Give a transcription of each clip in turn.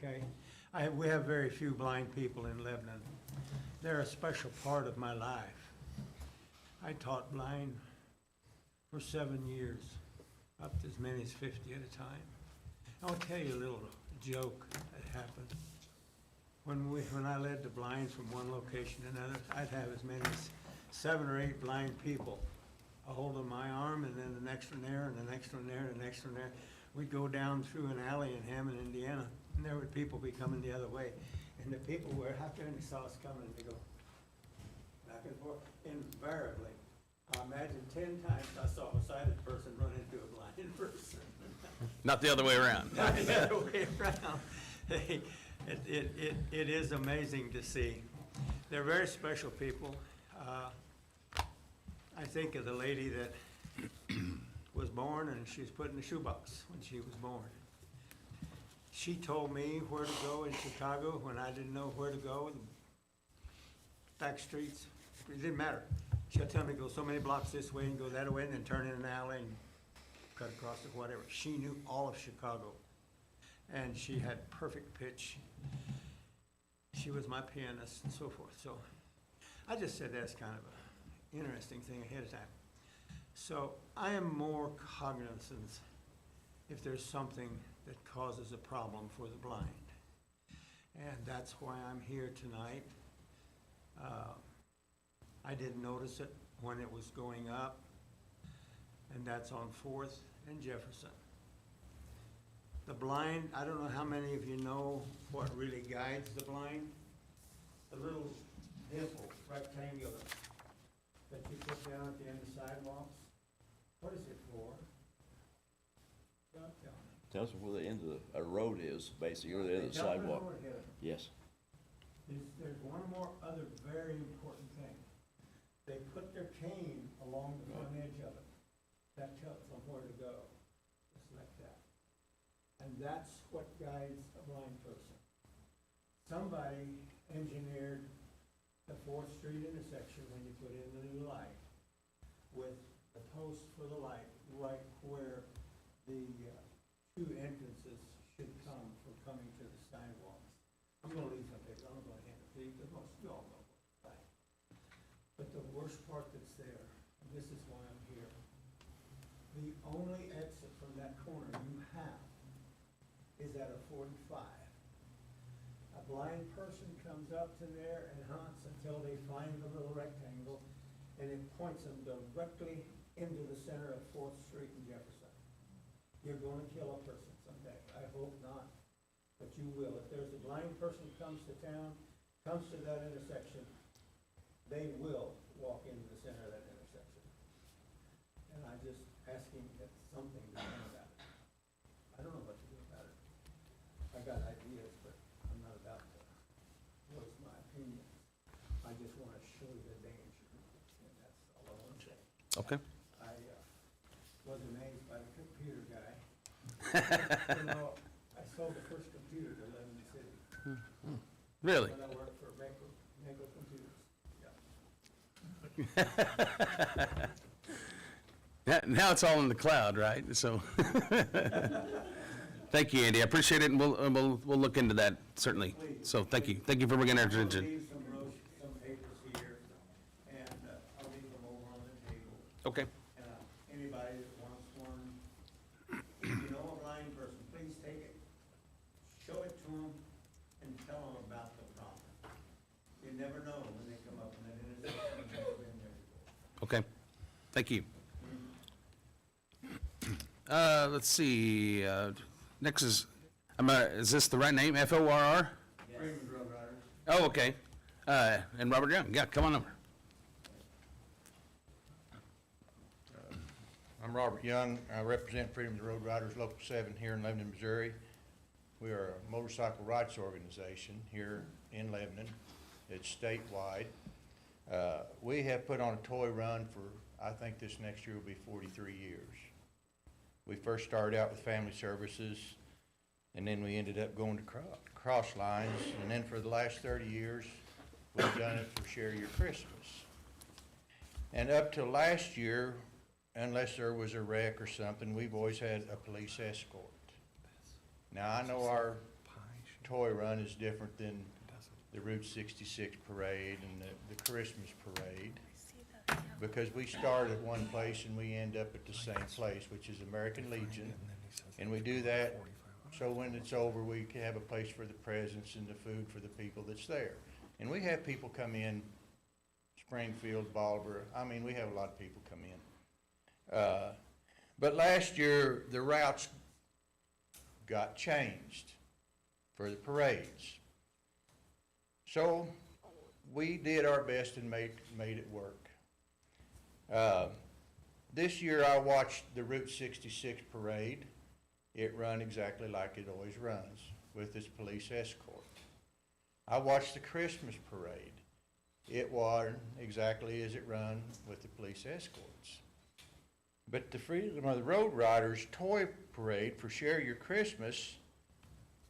okay? We have very few blind people in Lebanon. They're a special part of my life. I taught blind for 7 years, up to as many as 50 at a time. I'll tell you a little joke that happened. When I led the blind from one location to another, I'd have as many as 7 or 8 blind people, a hold of my arm, and then the next one there, and the next one there, and the next one there. We'd go down through an alley in Hammond, Indiana, and there would people be coming the other way. And the people were out there and they saw us coming, and they go back and forth. Invariably, I imagine 10 times I saw a sighted person run into a blind person. Not the other way around. Not the other way around. It is amazing to see. They're very special people. I think of the lady that was born and she was put in a shoebox when she was born. She told me where to go in Chicago when I didn't know where to go. Back streets, it didn't matter. She'll tell me to go so many blocks this way and go that way and then turn in an alley and cut across it, whatever. She knew all of Chicago. And she had perfect pitch. She was my pianist and so forth. So I just said that's kind of an interesting thing ahead of time. So I am more cognizant if there's something that causes a problem for the blind. And that's why I'm here tonight. I didn't notice it when it was going up, and that's on 4th and Jefferson. The blind, I don't know how many of you know what really guides the blind. The little dimple, rectangular, that you put down at the end of sidewalks. What is it for? Don't tell me. Tells them where the end of a road is, basically, or the end of the They don't know sidewalk. where to hit it. Yes. There's one more other very important thing. They put their cane along the front edge of it. That tells them where to go, just like that. And that's what guides a blind person. Somebody engineered the 4th Street intersection when you put in the new light with the post for the light right where the 2 entrances should come for coming to the sidewalks. I'm gonna leave some pictures, I'm gonna hand it to you, because most of y'all know what it's like. But the worst part that's there, and this is why I'm here, the only exit from that corner you have is at a 45. A blind person comes up to there and hunts until they find the little rectangle, and it points them directly into the center of 4th Street and Jefferson. You're gonna kill a person someday, I hope not, but you will. If there's a blind person who comes to town, comes to that intersection, they will walk into the center of that intersection. And I'm just asking that something be done about it. I don't know what to do about it. I got ideas, but I'm not about to voice my opinions. I just want to show you the danger, and that's all I want to say. Okay. I was amazed by the computer guy. You know, I sold the first computer to Lebanon City. Really? When I worked for Mako Computers. Yeah. Now it's all in the cloud, right? So, thank you, Andy. I appreciate it, and we'll look into that certainly. So, thank you for bringing our I'll attention. leave some papers here, and I'll leave them over on the table. Okay. Anybody that wants one, if you know a blind person, please take it, show it to them, and tell them about the problem. You never know when they come up in that intersection, and they've been there before. Okay. Thank you. Let's see. Next is this the right name? FORR? Freeman Road Riders. Oh, okay. And Robert Young. Yeah, come on over. I'm Robert Young. I represent Freedom of the Road Riders Local 7 here in Lebanon, Missouri. We are a motorcycle rights organization here in Lebanon. It's statewide. We have put on a toy run for, I think this next year will be 43 years. We first started out with family services, and then we ended up going to cross lines, and then for the last 30 years, we've done it for Share Your Christmas. And up till last year, unless there was a wreck or something, we've always had a police escort. Now, I know our toy run is different than the Route 66 parade and the Christmas parade, because we start at one place and we end up at the same place, which is American Legion. And we do that so when it's over, we can have a place for the presents and the food for the people that's there. And we have people come in, Springfield, Bolivar, I mean, we have a lot of people come in. But last year, the routes got changed for the parades. So we did our best and made it work. This year I watched the Route 66 parade. It run exactly like it always runs, with its police escort. I watched the Christmas parade. It was exactly as it run with the police escorts. But the Freedom of the Road Riders toy parade for Share Your Christmas,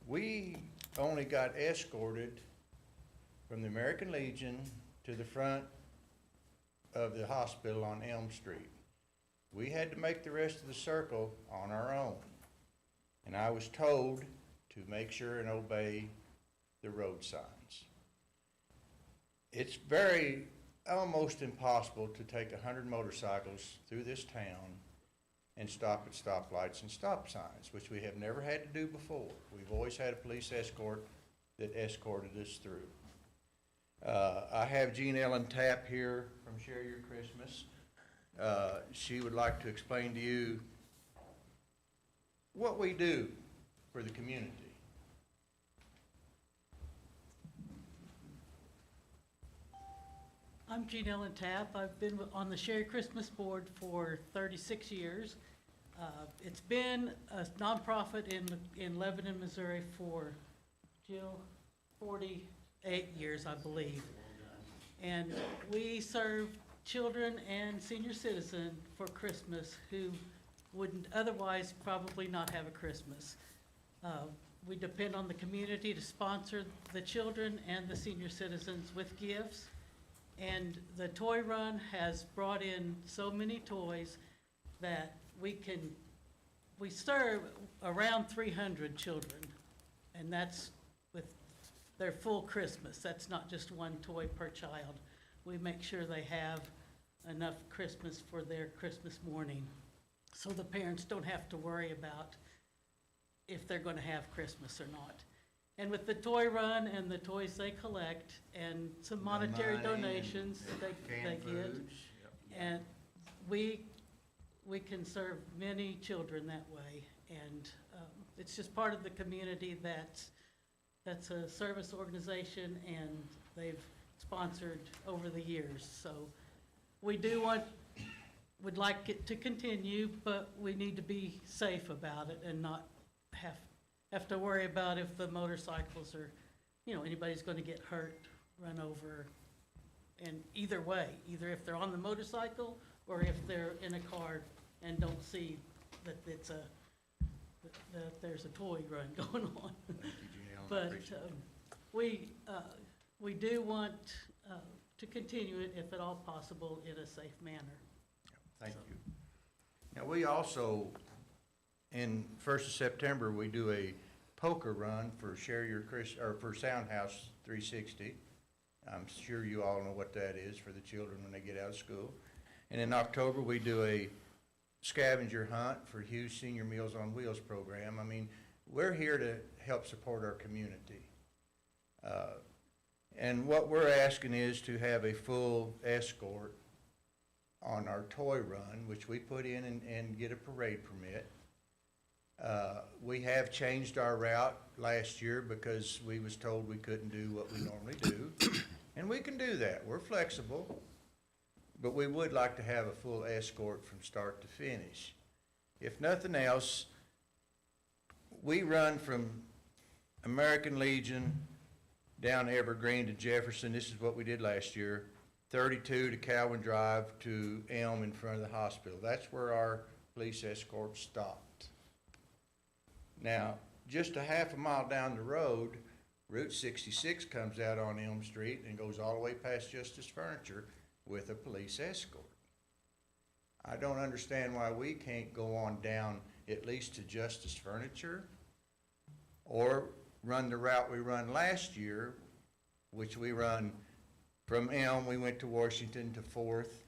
we only got escorted from the American Legion to the front of the hospital on Elm Street. We had to make the rest of the circle on our own. And I was told to make sure and obey the road signs. It's almost impossible to take 100 motorcycles through this town and stop at stoplights and stop signs, which we have never had to do before. We've always had a police escort that escorted us through. I have Jean Ellen Tapp here from Share Your Christmas. She would like to explain to you what we do for the community. I'm Jean Ellen Tapp. I've been on the Share Your Christmas board for 36 years. It's been a nonprofit in Lebanon, Missouri for, Jill, 48 years, I believe. And we serve children and senior citizens for Christmas who wouldn't otherwise probably not have a Christmas. We depend on the community to sponsor the children and the senior citizens with gifts. And the toy run has brought in so many toys that we serve around 300 children. And that's with their full Christmas. That's not just one toy per child. We make sure they have enough Christmas for their Christmas morning, so the parents don't have to worry about if they're going to have Christmas or not. And with the toy run and the toys they collect and some monetary donations they get, and we can serve many children that way. And it's just part of the community that's a service organization, and they've sponsored over the years. So we would like it to continue, but we need to be safe about it and not have to worry about if the motorcycles are, anybody's going to get hurt, run over. And either way, either if they're on the motorcycle or if they're in a car and don't see that that there's a toy run going on. Thank you, Jean Ellen. But Appreciate it. we do want to continue it, if at all possible, in a safe manner. Thank you. Now, we also, in 1st of September, we do a poker run for for Soundhouse 360. I'm sure you all know what that is for the children when they get out of school. And in October, we do a scavenger hunt for Hughes Senior Meals on Wheels program. I mean, we're here to help support our community. And what we're asking is to have a full escort on our toy run, which we put in and get a parade permit. We have changed our route last year because we was told we couldn't do what we normally do. And we can do that. We're flexible. But we would like to have a full escort from start to finish. If nothing else, we run from American Legion down Evergreen to Jefferson. This is what we did last year. 32 to Calvin Drive to Elm in front of the hospital. That's where our police escort stopped. Now, just a half a mile down the road, Route 66 comes out on Elm Street and goes all the way past Justice Furniture with a police escort. I don't understand why we can't go on down at least to Justice Furniture or run the route we run last year, which we run from Elm, we went to Washington to Fourth,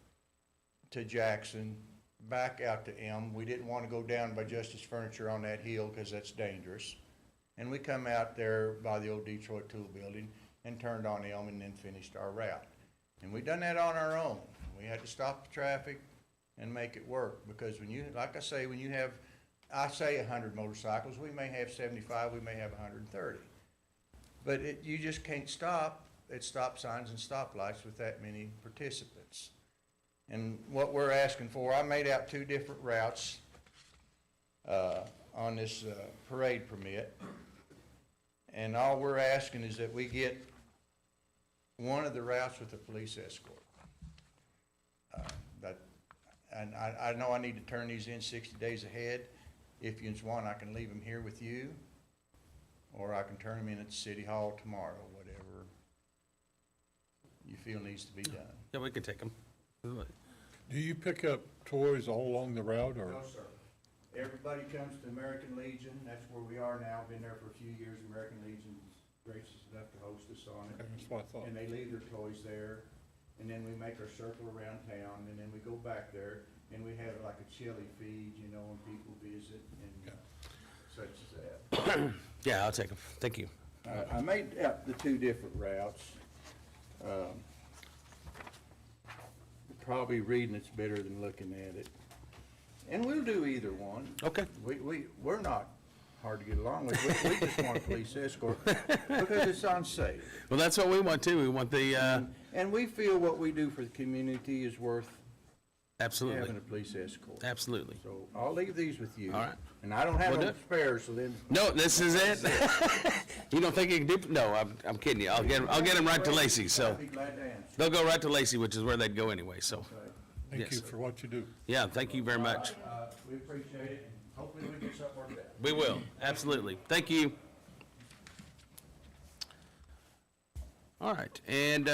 to Jackson, back out to Elm. We didn't want to go down by Justice Furniture on that hill because that's dangerous. And we come out there by the old Detroit Tool Building and turned on Elm and then finished our route. And we done that on our own. We had to stop the traffic and make it work, because when you, like I say, when you have, I say 100 motorcycles, we may have 75, we may have 130. But you just can't stop at stop signs and stoplights with that many participants. And what we're asking for, I made out 2 different routes on this parade permit. And all we're asking is that we get one of the routes with a police escort. And I know I need to turn these in 60 days ahead. If you want, I can leave them here with you, or I can turn them in at the City Hall tomorrow, whatever you feel needs to be done. Yeah, we can take them. Do you pick up toys all along the route, or? No, sir. Everybody comes to American Legion. That's where we are now. Been there for a few years. American Legion's gracious enough to host us on it. Okay, that's what I thought. And they leave their toys there. And then we make our circle around town, and then we go back there, and we have like a chili feed, you know, when people visit and such as that. Yeah, I'll take them. Thank you. I made up the 2 different routes. Probably reading it's better than looking at it. And we'll do either one. Okay. We're not hard to get along with. We just want a police escort because it's unsafe. Well, that's what we want too. We want the, And we feel what we do for the community is worth having absolutely, a police escort. absolutely. So I'll leave these with you. All right. And I don't have We'll do them it. spares, so then. No, this is it. You don't think you can do, no, I'm kidding you. I'll get them right to Lacey, so. I'd be glad to answer. They'll go right to Lacey, which is where they'd go anyway, so. Okay. Thank you Yes. for what you do. Yeah, thank you very much. We appreciate it, and hopefully we get something worked out. We will, absolutely. Thank you. All right, and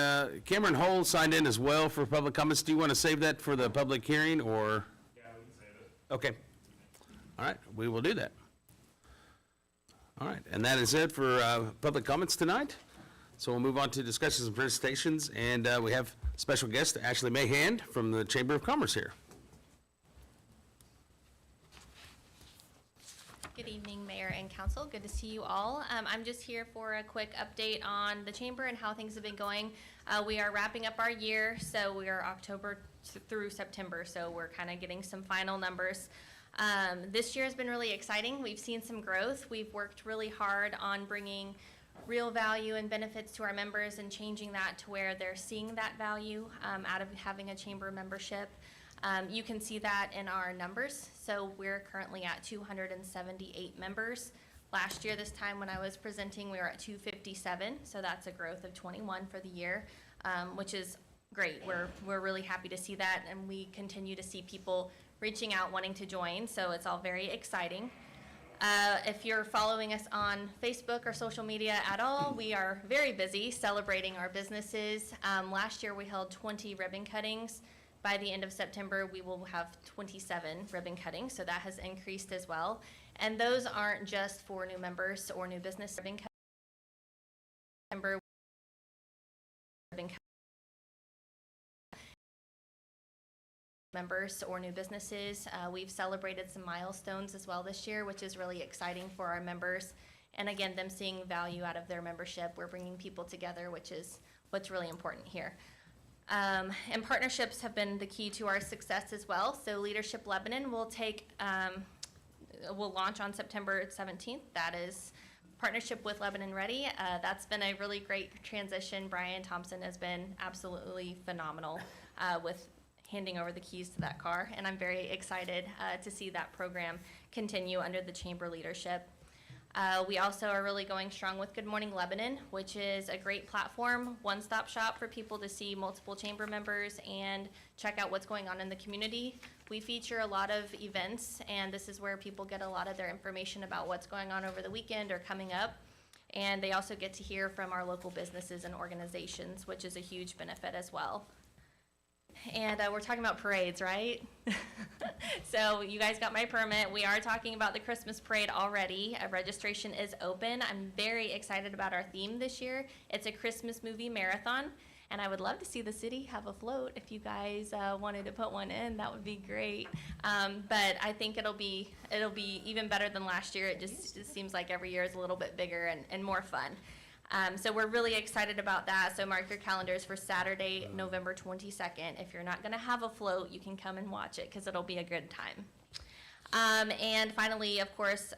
Cameron Hole signed in as well for public comments. Do you want to save that for the public hearing, or? Yeah, we can save it. Okay. All right, we will do that. All right, and that is it for public comments tonight. So we'll move on to discussions and presentations, and we have special guest Ashley Mahan from the Chamber of Commerce here. Good evening, Mayor and Council. Good to see you all. I'm just here for a quick update on the Chamber and how things have been going. We are wrapping up our year, so we are October through September, so we're kind of getting some final numbers. This year has been really exciting. We've seen some growth. We've worked really hard on bringing real value and benefits to our members and changing that to where they're seeing that value out of having a chamber membership. You can see that in our numbers. So we're currently at 278 members. Last year, this time when I was presenting, we were at 257. So that's a growth of 21 for the year, which is great. We're really happy to see that, and we continue to see people reaching out wanting to join. So it's all very exciting. If you're following us on Facebook or social media at all, we are very busy celebrating our businesses. Last year we held 20 ribbon cuttings. By the end of September, we will have 27 ribbon cuttings, so that has increased as well. And those aren't just for new members or new business ribbon cuttings. Members or new businesses. We've celebrated some milestones as well this year, which is really exciting for our members. And again, them seeing value out of their membership. We're bringing people together, which is what's really important here. And partnerships have been the key to our success as well. So Leadership Lebanon will launch on September 17th. That is partnership with Lebanon Ready. That's been a really great transition. Brian Thompson has been absolutely phenomenal with handing over the keys to that car, and I'm very excited to see that program continue under the chamber leadership. We also are really going strong with Good Morning Lebanon, which is a great platform, one-stop shop for people to see multiple chamber members and check out what's going on in the community. We feature a lot of events, and this is where people get a lot of their information about what's going on over the weekend or coming up. And they also get to hear from our local businesses and organizations, which is a huge benefit as well. And we're talking about parades, right? So you guys got my permit. We are talking about the Christmas parade already. Registration is open. I'm very excited about our theme this year. It's a Christmas movie marathon. And I would love to see the city have a float. If you guys wanted to put one in, that would be great. But I think it'll be even better than last year. It just seems like every year is a little bit bigger and more fun. So we're really excited about that. So mark your calendars for Saturday, November 22nd. If you're not gonna have a float, you can come and watch it because it'll be a good time. And finally, of course,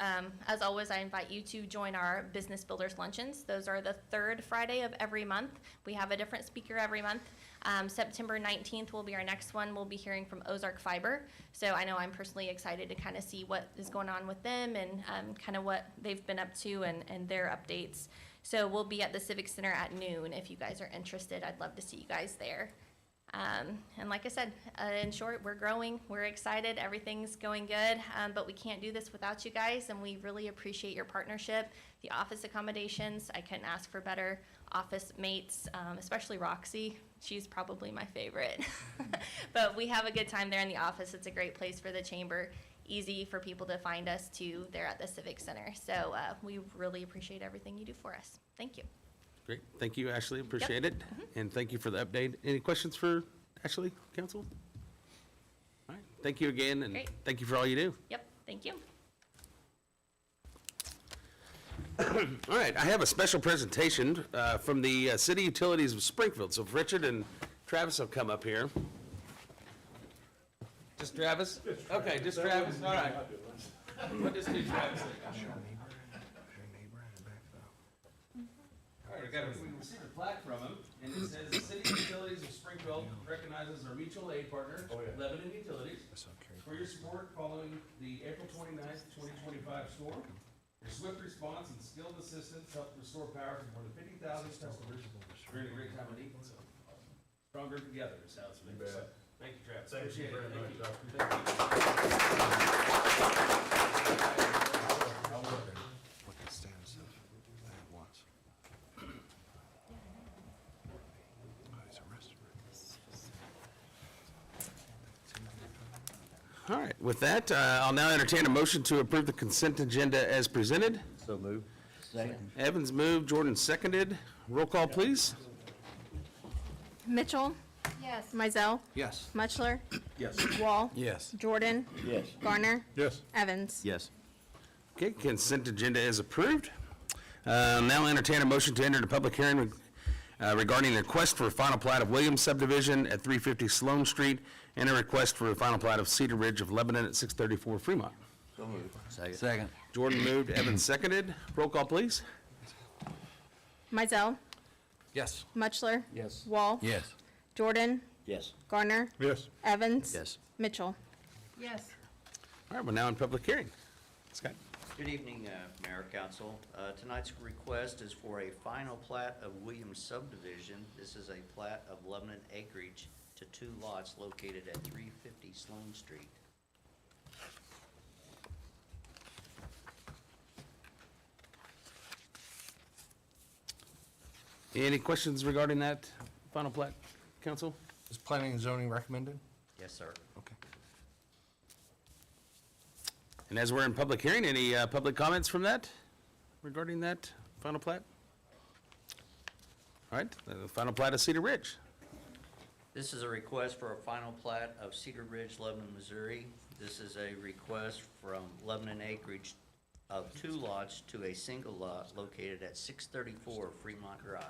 as always, I invite you to join our Business Builders Luncheons. Those are the third Friday of every month. We have a different speaker every month. September 19th will be our next one. We'll be hearing from Ozark Fiber. So I know I'm personally excited to kind of see what is going on with them and kind of what they've been up to and their updates. So we'll be at the Civic Center at noon. If you guys are interested, I'd love to see you guys there. And like I said, in short, we're growing, we're excited, everything's going good, but we can't do this without you guys, and we really appreciate your partnership. The office accommodations, I couldn't ask for better office mates, especially Roxy. She's probably my favorite. But we have a good time there in the office. It's a great place for the chamber. Easy for people to find us too there at the Civic Center. So we really appreciate everything you do for us. Thank you. Great. Thank you, Ashley. Appreciate it. And thank you for the update. Any questions for Ashley, council? All right. Thank you again, and Great. thank you for all you do. Yep, thank you. All right. I have a special presentation from the City Utilities of Springfield. So if Richard and Travis will come up here. Just Travis? Okay, just Travis. All right. We'll just do Travis. All right, we received a plaque from him, and it says, "The City Utilities of Springfield recognizes our mutual aid partner, Lebanon Utilities, for your support following the April 29th, 2025 storm. Your swift response and skilled assistance helped restore power to more than 50,000 customers during a great time of need. So, stronger together is how it's been. So, thank you, Travis. Appreciate it. Thank you. What the status of that was. He's arrested. All right, with that, I'll now entertain a motion to approve the consent agenda as presented. So move. Second. Evans moved, Jordan seconded. Roll call, please. Mitchell, Yes. Mizell, Yes. Muchler, Yes. Wall, Yes. Jordan, Yes. Garner, Yes. Evans. Yes. Okay, consent agenda is approved. Now entertain a motion to enter the public hearing regarding a request for a final plat of Williams subdivision at 350 Sloan Street and a request for a final plat of Cedar Ridge of Lebanon at 634 Fremont. So move. Second. Jordan moved, Evans seconded. Roll call, please. Mizell, Yes. Muchler, Yes. Wall, Yes. Jordan, Yes. Garner, Yes. Evans. Yes. Mitchell. Yes. All right, we're now in public hearing. Scott? Good evening, Mayor, Council. Tonight's request is for a final plat of Williams subdivision. This is a plat of Lebanon acreage to 2 lots located at 350 Sloan Street. Any questions regarding that final plat, council? Is planning and zoning recommended? Yes, sir. Okay. And as we're in public hearing, any public comments from that regarding that final plat? All right, the final plat of Cedar Ridge. This is a request for a final plat of Cedar Ridge, Lebanon, Missouri. This is a request from Lebanon acreage of 2 lots to a single lot located at 634 Fremont Drive.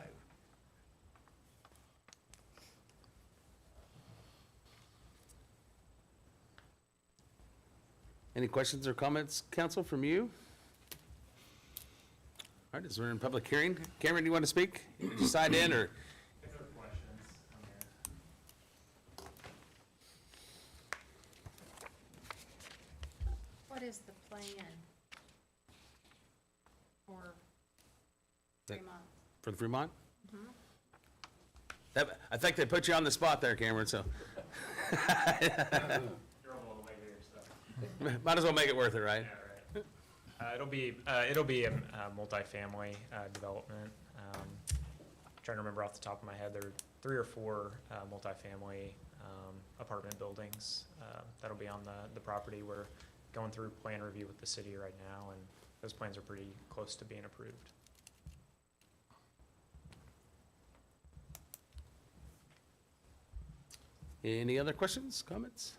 Any questions or comments, council, from you? All right, as we're in public hearing, Cameron, do you want to speak? You signed in, or? If there are questions, I'm here. What is the plan for Fremont? For the Fremont? I think they put you on the spot there, Cameron, so. You're on the way here, so. Might as well make it worth it, right? Yeah, right. It'll be a multifamily development. Trying to remember off the top of my head, there are 3 or 4 multifamily apartment buildings. That'll be on the property. We're going through plan review with the city right now, and those plans are pretty close to being approved. Any other questions, comments?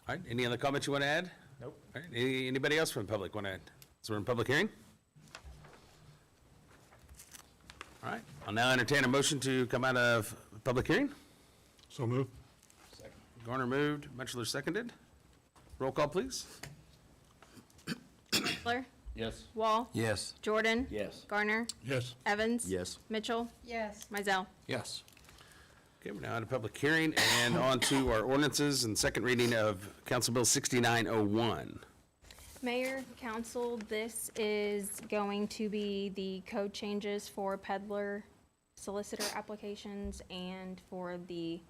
All right, any other comments you want to add? Nope. All right, anybody else from the public want to add? So we're in public hearing? All right, I'll now entertain a motion to come out of public hearing. So move. Garner moved, Mutchler seconded. Roll call, please. Mutchler, Yes. Wall, Yes. Jordan, Yes. Garner, Yes. Evans. Yes. Mitchell, Yes. Mizell. Yes. Okay, we're now at a public hearing and on to our ordinances and second reading of Council Bill 6901. Mayor, council, this is going to be the code changes for peddler solicitor applications and for the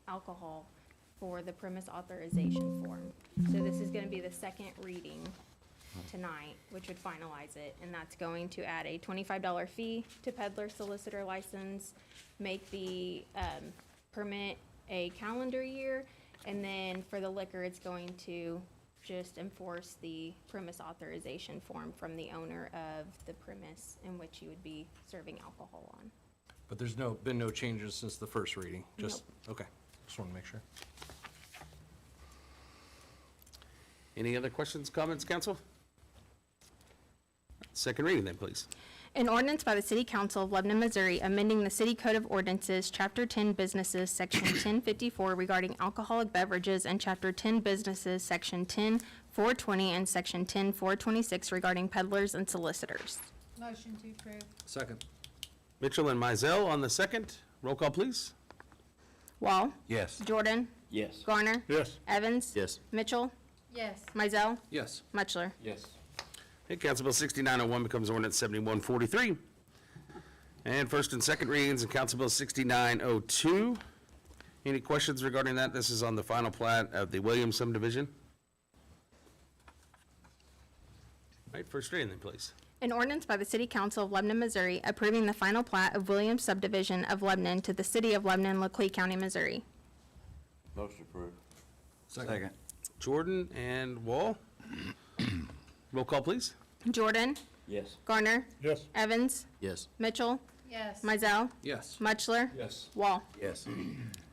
alcohol for the premise authorization form. So this is gonna be the second reading tonight, which would finalize it, and that's going to add a $25 fee to peddler solicitor license, make the permit a calendar year, and then for the liquor, it's going to just enforce the premise authorization form from the owner of the premise in which you would be serving alcohol on. But there's been no changes since the first reading? Just, okay, just want to make sure. Any other questions, comments, council? Second reading then, please. An ordinance by the City Council of Lebanon, Missouri, amending the City Code of Ordinances, Chapter 10 Businesses, Section 1054 regarding alcoholic beverages, and Chapter 10 Businesses, Section 10-420, and Section 10-426 regarding peddlers and solicitors. Motion to approve. Second. Mitchell and Mizell on the second. Roll call, please. Wall, Yes. Jordan, Yes. Garner, Yes. Evans. Yes. Mitchell, Yes. Mizell, Yes. Mutchler. Yes. Okay, Council Bill 6901 becomes ordinance 7143. And first and second readings of Council Bill 6902. Any questions regarding that? This is on the final plat of the Williams subdivision. All right, first reading then, please. An ordinance by the City Council of Lebanon, Missouri, approving the final plat of Williams subdivision of Lebanon to the City of Lebanon, Laclede County, Missouri. Motion approved. Second. Jordan and Wall. Roll call, please. Jordan, Yes. Garner, Yes. Evans, Yes. Mitchell, Yes. Mizell, Yes. Mutchler, Yes. Wall. Yes.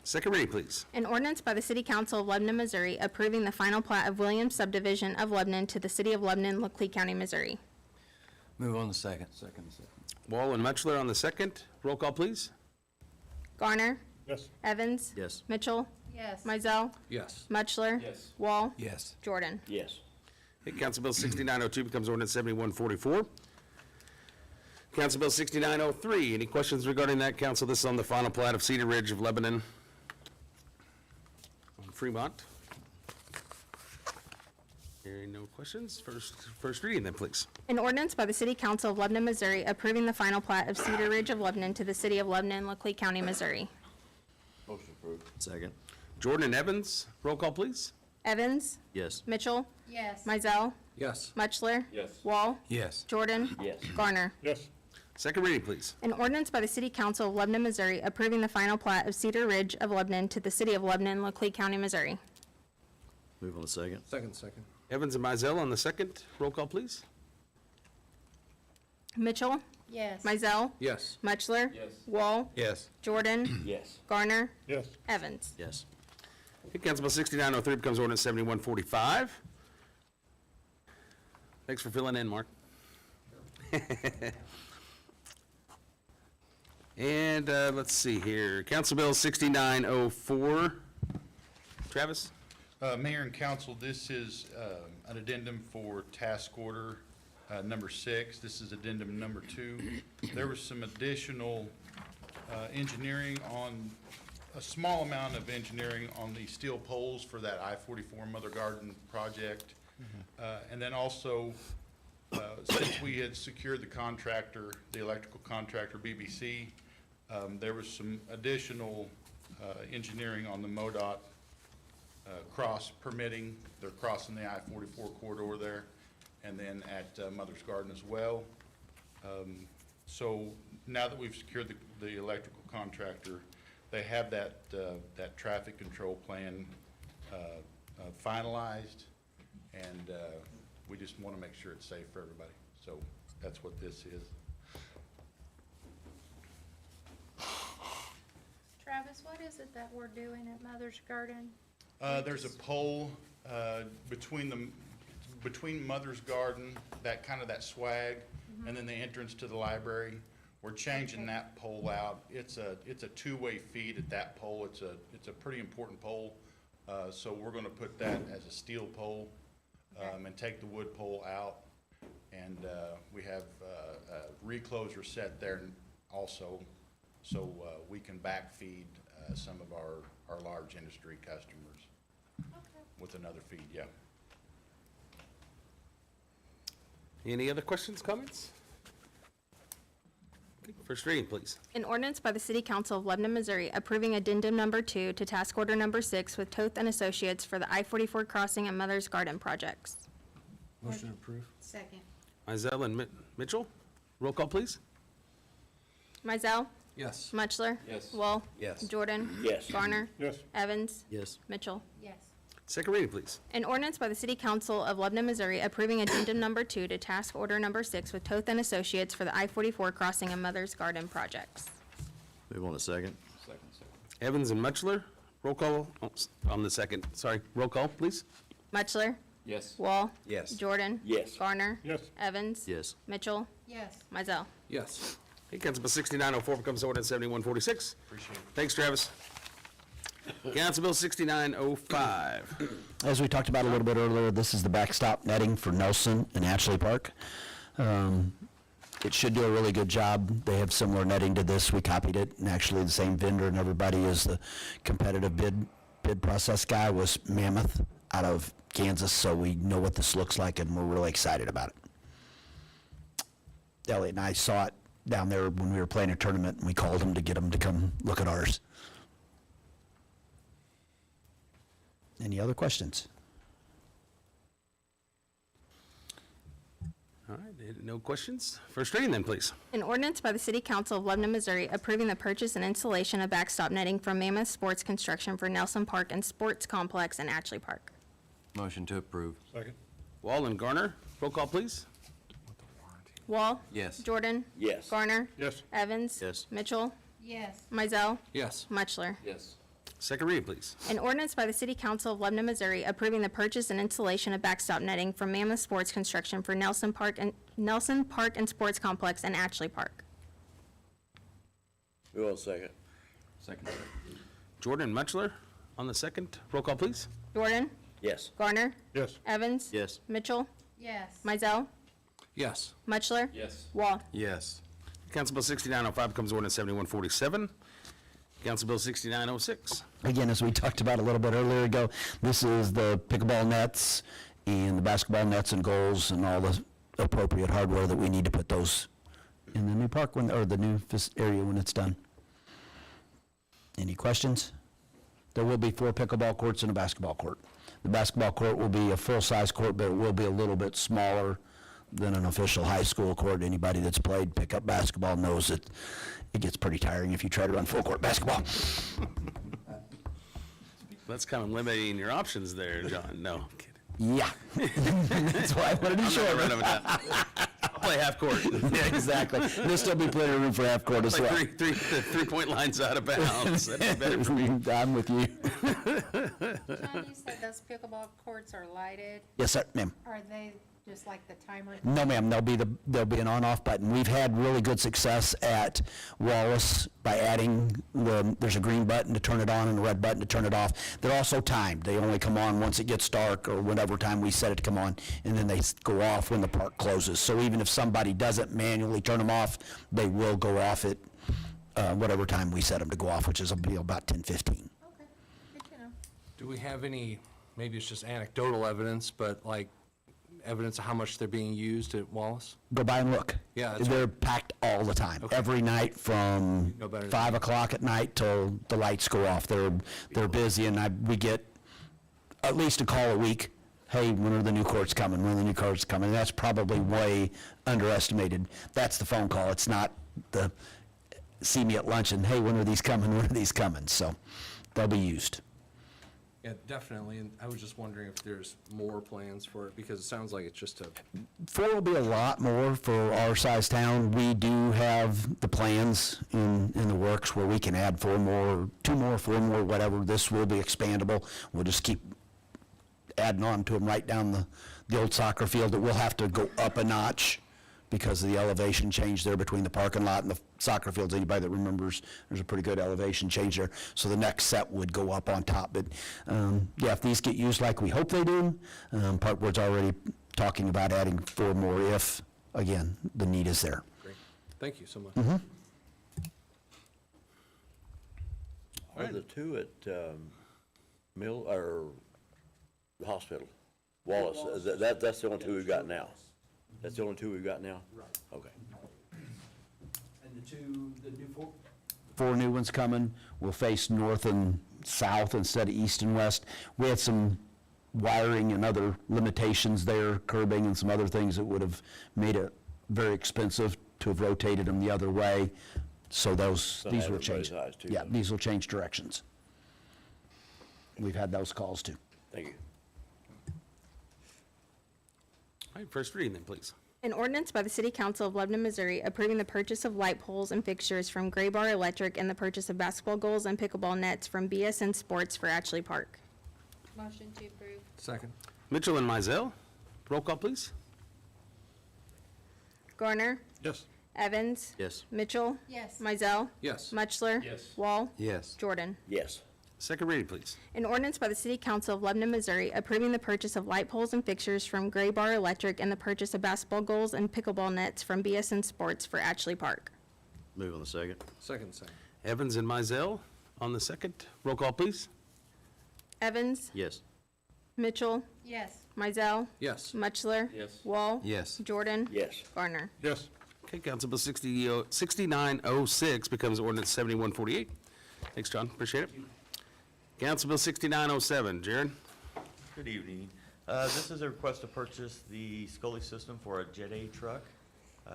Second reading, please. An ordinance by the City Council of Lebanon, Missouri, approving the final plat of Williams subdivision of Lebanon to the City of Lebanon, Laclede County, Missouri. Move on the second. Second. Wall and Mutchler on the second. Roll call, please. Garner, Yes. Evans, Yes. Mitchell, Yes. Mizell, Yes. Mutchler, Yes. Wall, Yes. Jordan. Yes. Okay, Council Bill 6902 becomes ordinance 7144. Council Bill 6903, any questions regarding that, council? This is on the final plat of Cedar Ridge of Lebanon on Fremont. Hearing no questions, first reading then, please. An ordinance by the City Council of Lebanon, Missouri, approving the final plat of Cedar Ridge of Lebanon to the City of Lebanon, Laclede County, Missouri. Motion approved. Second. Jordan and Evans, roll call, please. Evans, Yes. Mitchell, Yes. Mizell, Yes. Mutchler, Yes. Wall, Yes. Jordan, Yes. Garner. Yes. Second reading, please. An ordinance by the City Council of Lebanon, Missouri, approving the final plat of Cedar Ridge of Lebanon to the City of Lebanon, Laclede County, Missouri. Move on the second. Second. Evans and Mizell on the second, roll call, please. Mitchell, Yes. Mizell, Yes. Mutchler, Yes. Wall, Yes. Jordan, Yes. Garner, Yes. Evans. Yes. Okay, Council Bill 6903 becomes ordinance 7145. Thanks for filling in, Mark. And let's see here, Council Bill 6904. Travis? Mayor and council, this is an addendum for task order number 6. This is addendum number 2. There was some additional engineering on, a small amount of engineering on the steel poles for that I-44 Mother Garden project. And then also, since we had secured the contractor, the electrical contractor, BBC, there was some additional engineering on the MoDOT cross permitting. They're crossing the I-44 corridor there, and then at Mother's Garden as well. So now that we've secured the electrical contractor, they have that traffic control plan finalized, and we just want to make sure it's safe for everybody. So that's what this is. Travis, what is it that we're doing at Mother's Garden? There's a pole between Mother's Garden, that swag, and then the entrance to the library. We're changing that pole out. It's a two-way feed at that pole. It's a pretty important pole. So we're gonna put that as a steel pole, and take the wood pole out. And we have a recloser set there also, so we can backfeed some of our large industry customers with another feed, yeah. Any other questions, comments? First reading, please. An ordinance by the City Council of Lebanon, Missouri approving addendum number 2 to task order number 6 with Toth and Associates for the I-44 crossing and Mother's Garden projects. Motion approved. Second. Mizell and Mitchell, roll call, please. Mizell. Yes. Mutchler. Yes. Wall. Yes. Jordan. Yes. Garner. Yes. Evans. Yes. Mitchell. Yes. Second reading, please. An ordinance by the City Council of Lebanon, Missouri approving addendum number 2 to task order number 6 with Toth and Associates for the I-44 crossing and Mother's Garden projects. Move on to second. Evans and Mutchler, roll call, on the second, sorry, roll call, please. Mutchler. Yes. Wall. Yes. Jordan. Yes. Garner. Yes. Evans. Yes. Mitchell. Yes. Mizell. Yes. Okay, Council Bill 6904 becomes ordinance 7146. Appreciate it. Thanks, Travis. Council Bill 6905. As we talked about a little bit earlier, this is the backstop netting for Nelson and Ashley Park. It should do a really good job. They have similar netting to this. We copied it, and actually the same vendor and everybody is the competitive bid process guy was Mammoth out of Kansas, so we know what this looks like, and we're really excited about it. Elliot and I saw it down there when we were playing a tournament, and we called them to get them to come look at ours. Any other questions? All right, no questions? First reading then, please. An ordinance by the City Council of Lebanon, Missouri approving the purchase and installation of backstop netting from Mammoth Sports Construction for Nelson Park and Sports Complex in Ashley Park. Motion to approve. Second. Wall and Garner, roll call, please. Wall. Yes. Jordan. Yes. Garner. Yes. Evans. Yes. Mitchell. Yes. Mizell. Yes. Muchler. Yes. Second reading, please. An ordinance by the City Council of Lebanon, Missouri approving the purchase and installation of backstop netting from Mammoth Sports Construction for Nelson Park and Sports Complex in Ashley Park. Move on second. Second. Jordan and Mutchler on the second, roll call, please. Jordan. Yes. Garner. Yes. Evans. Yes. Mitchell. Yes. Mizell. Yes. Muchler. Yes. Wall. Yes. Council Bill 6905 becomes ordinance 7147. Council Bill 6906. Again, as we talked about a little bit earlier ago, this is the pickleball nets and the basketball nets and goals and all the appropriate hardware that we need to put those in the new park or the new area when it's done. Any questions? There will be 4 pickleball courts and a basketball court. The basketball court will be a full-size court, but it will be a little bit smaller than an official high school court. Anybody that's played pickup basketball knows that it gets pretty tiring if you try to run full-court basketball. That's kind of limiting your options there, John. No, I'm kidding. Yeah. That's why I wanted to I'm show not it. running with that. I'll play half court. Yeah, exactly. There'll still be plenty of room for half court as Like well. the 3-point line's out of bounds. That'd be better for me. I'm with you. John, you said those pickleball courts are lighted. Yes, sir, ma'am. Are they just like the timer? No, ma'am, there'll be an on-off button. We've had really good success at Wallace by adding there's a green button to turn it on and a red button to turn it off. They're also timed. They only come on once it gets dark or whatever time we set it to come on, and then they go off when the park closes. So even if somebody doesn't manually turn them off, they will go off at whatever time we set them to go off, which is about 10:15. Okay, good to know. Do we have any, maybe it's just anecdotal evidence, but like evidence of how much they're being used at Wallace? Go by and look. Yeah, that's They're packed all the time. Okay. Every night from No better than 5 o'clock at night till the lights go off. They're busy, and we get at least a call a week hey, when are the new courts coming? When are the new courts coming? That's probably way underestimated. That's the phone call. It's not the see me at lunch and, hey, when are these coming? When are these coming? So they'll be used. Yeah, definitely, and I was just wondering if there's more plans for it, because it sounds like it's just a, 4 will be a lot more for our size town. We do have the plans in the works where we can add 4 more, 2 more, 4 more, whatever. This will be expandable. We'll just keep adding on to them right down the old soccer field. That will have to go up a notch because of the elevation change there between the parking lot and the soccer fields. Anybody that remembers, there's a pretty good elevation change there. So the next set would go up on top. But yeah, if these get used like we hope they do, Park Board's already talking about adding 4 more if, again, the need is there. great. Thank you so much. Are the two at Mill, or the hospital? Wallace, that's the only 2 we've got now? That's the only 2 we've got now? Right. Okay. And the new 4 new ones coming will face north and south instead of east and west. We had some wiring and other limitations there, curbing and some other things that would have made it very expensive to have rotated them the other way. So these will everybody's change. eyes too, Yeah, then. these will change directions. We've had those calls too. Thank you. All right, first reading then, please. An ordinance by the City Council of Lebanon, Missouri, approving the purchase of light poles and fixtures from Gray Bar Electric and the purchase of basketball goals and pickleball nets from BSN Sports for Ashley Park. Motion to approve. Second. Mitchell and Mizell, roll call, please. Garner. Yes. Evans. Yes. Mitchell. Yes. Mizell. Yes. Mutchler. Yes. Wall. Yes. Jordan. Yes. Second reading, please. An ordinance by the City Council of Lebanon, Missouri, approving the purchase of light poles and fixtures from Gray Bar Electric and the purchase of basketball goals and pickleball nets from BSN Sports for Ashley Park. Move on the second. Second. Evans and Mizell on the second, roll call, please. Evans. Yes. Mitchell. Yes. Mizell. Yes. Mutchler. Yes. Wall. Yes. Jordan. Yes. Garner. Yes. Okay, Council Bill 6906 becomes ordinance 7148. Thanks, John, appreciate it. Council Bill 6907, Jared? Good evening. This is a request to purchase the Scully system for a Jet A truck.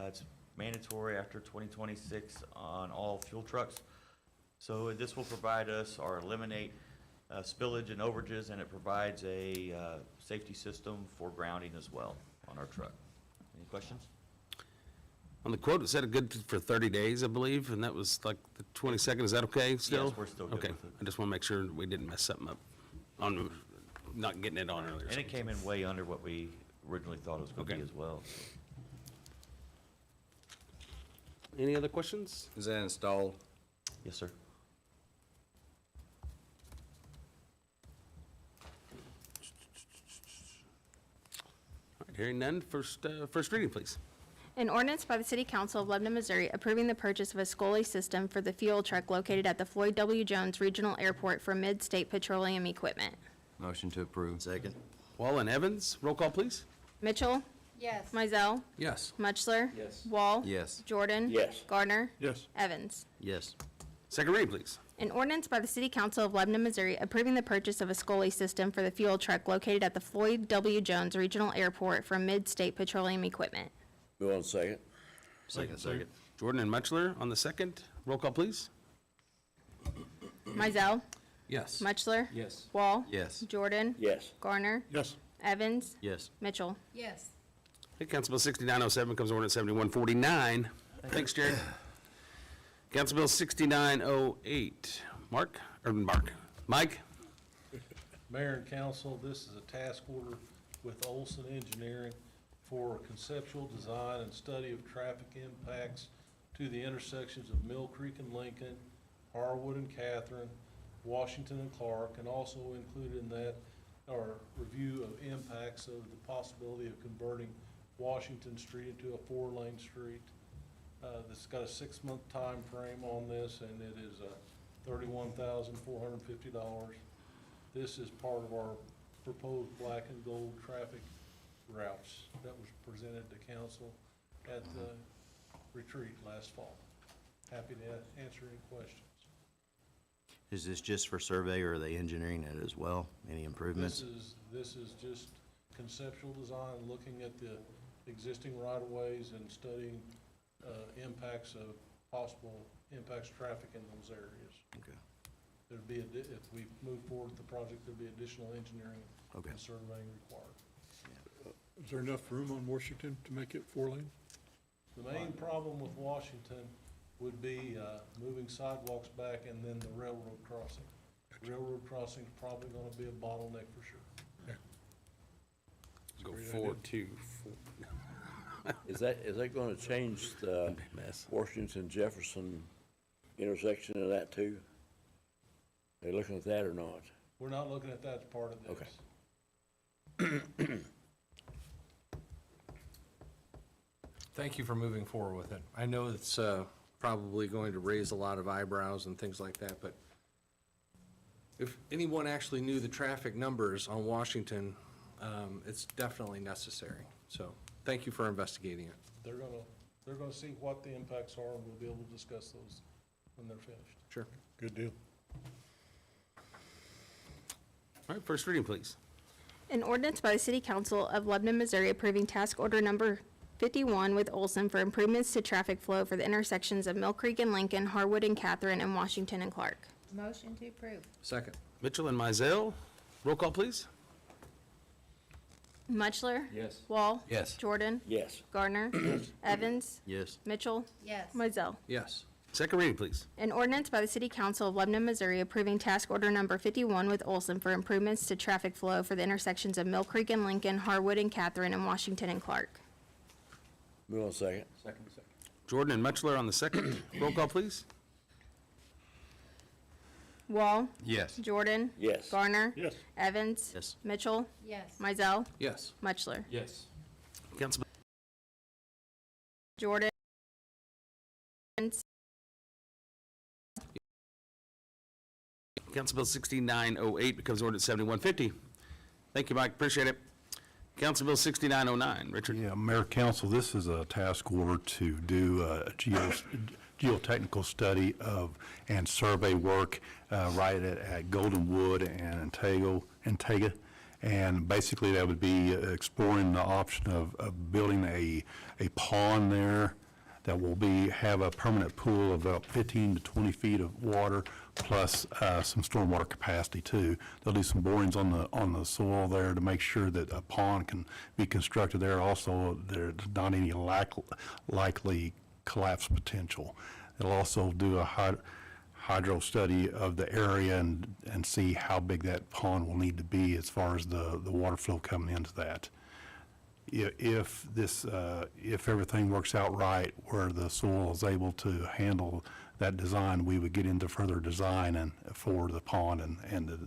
It's mandatory after 2026 on all fuel trucks. So this will provide us or eliminate spillage and overages, and it provides a safety system for grounding as well on our truck. Any questions? On the quote, it said it good for 30 days, I believe, and that was like the 22nd. Is that okay still? Yes, we're still good Okay, with it. I just want to make sure we didn't mess something up on not getting it on earlier. And it came in way under what we originally thought it was going to be Okay. as well. So. Any other questions? Is that installed? Yes, sir. All right, hearing none, first reading, please. An ordinance by the City Council of Lebanon, Missouri, approving the purchase of a Scully system for the fuel truck located at the Floyd W. Jones Regional Airport for Mid-State Petroleum Equipment. Motion to approve. Second. Wall and Evans, roll call, please. Mitchell. Yes. Mizell. Yes. Mutchler. Yes. Wall. Yes. Jordan. Yes. Gardner. Yes. Evans. Yes. Second reading, please. An ordinance by the City Council of Lebanon, Missouri, approving the purchase of a Scully system for the fuel truck located at the Floyd W. Jones Regional Airport for Mid-State Petroleum Equipment. Move on second. Second. Jordan and Mutchler on the second, roll call, please. Mizell. Yes. Mutchler. Yes. Wall. Yes. Jordan. Yes. Garner. Yes. Evans. Yes. Mitchell. Yes. Okay, Council Bill 6907 comes ordinance 7149. Thanks, Jared. Council Bill 6908. Mike? Mayor and council, this is a task order with Olson Engineering for conceptual design and study of traffic impacts to the intersections of Mill Creek and Lincoln, Harwood and Catherine, Washington and Clark, and also included in that are review of impacts of the possibility of converting Washington Street into a 4-lane street. This has got a 6-month time frame on this, and it is $31,450. This is part of our proposed black and gold traffic routes that was presented to council at the retreat last fall. Happy to answer any questions. Is this just for survey, or are they engineering it as well? Any improvements? This is just conceptual design, looking at the existing right-of-ways and studying impacts of possible impacts traffic in those areas. Okay. There'd be, if we move forward with the project, there'd be additional engineering Okay. and surveying required. Is there enough room on Washington to make it 4-lane? The main problem with Washington would be moving sidewalks back and then the railroad crossing. Railroad crossing's probably gonna be a bottleneck for sure. Go Great 4-2. Is that gonna change the Washington Jefferson intersection of that too? Are you looking at that or not? We're not looking at that as part of this. Okay. Thank you for moving forward with it. I know it's probably going to raise a lot of eyebrows and things like that, but if anyone actually knew the traffic numbers on Washington, it's definitely necessary. So, thank you for investigating it. They're gonna see what the impacts are, and we'll be able to discuss those when they're finished. Sure. Good deal. All right, first reading, please. An ordinance by the City Council of Lebanon, Missouri approving task order number 51 with Olson for improvements to traffic flow for the intersections of Mill Creek and Lincoln, Harwood and Catherine, and Washington and Clark. Motion to approve. Second. Mitchell and Mizell, roll call, please. Mutchler? Yes. Wall? Yes. Jordan? Yes. Gardner? Evans? Yes. Mitchell? Yes. Mizell? Yes. Second reading, please. An ordinance by the City Council of Lebanon, Missouri approving task order number 51 with Olson for improvements to traffic flow for the intersections of Mill Creek and Lincoln, Harwood and Catherine, and Washington and Clark. Move on second. Jordan and Mutchler on the second. Roll call, please. Wall? Yes. Jordan? Yes. Garner? Yes. Evans? Yes. Mitchell? Yes. Mizell? Yes. Mutchler? Yes. Council, Jordan? Council Bill 6908 becomes ordinance 7150. Thank you, Mike, appreciate it. Council Bill 6909, Richard. Yeah, Mayor, Council, this is a task order to do a geotechnical study of, and survey work right at Goldenwood and Antega. And basically, that would be exploring the option of building a pond there that will have a permanent pool of about 15 to 20 feet of water, plus some stormwater capacity too. They'll do some borings on the soil there to make sure that a pond can be constructed there. Also, there's not any likely collapse potential. They'll also do a hydro study of the area and see how big that pond will need to be as far as the water flow coming into that. If everything works out right, where the soil is able to handle that design, we would get into further design and for the pond and the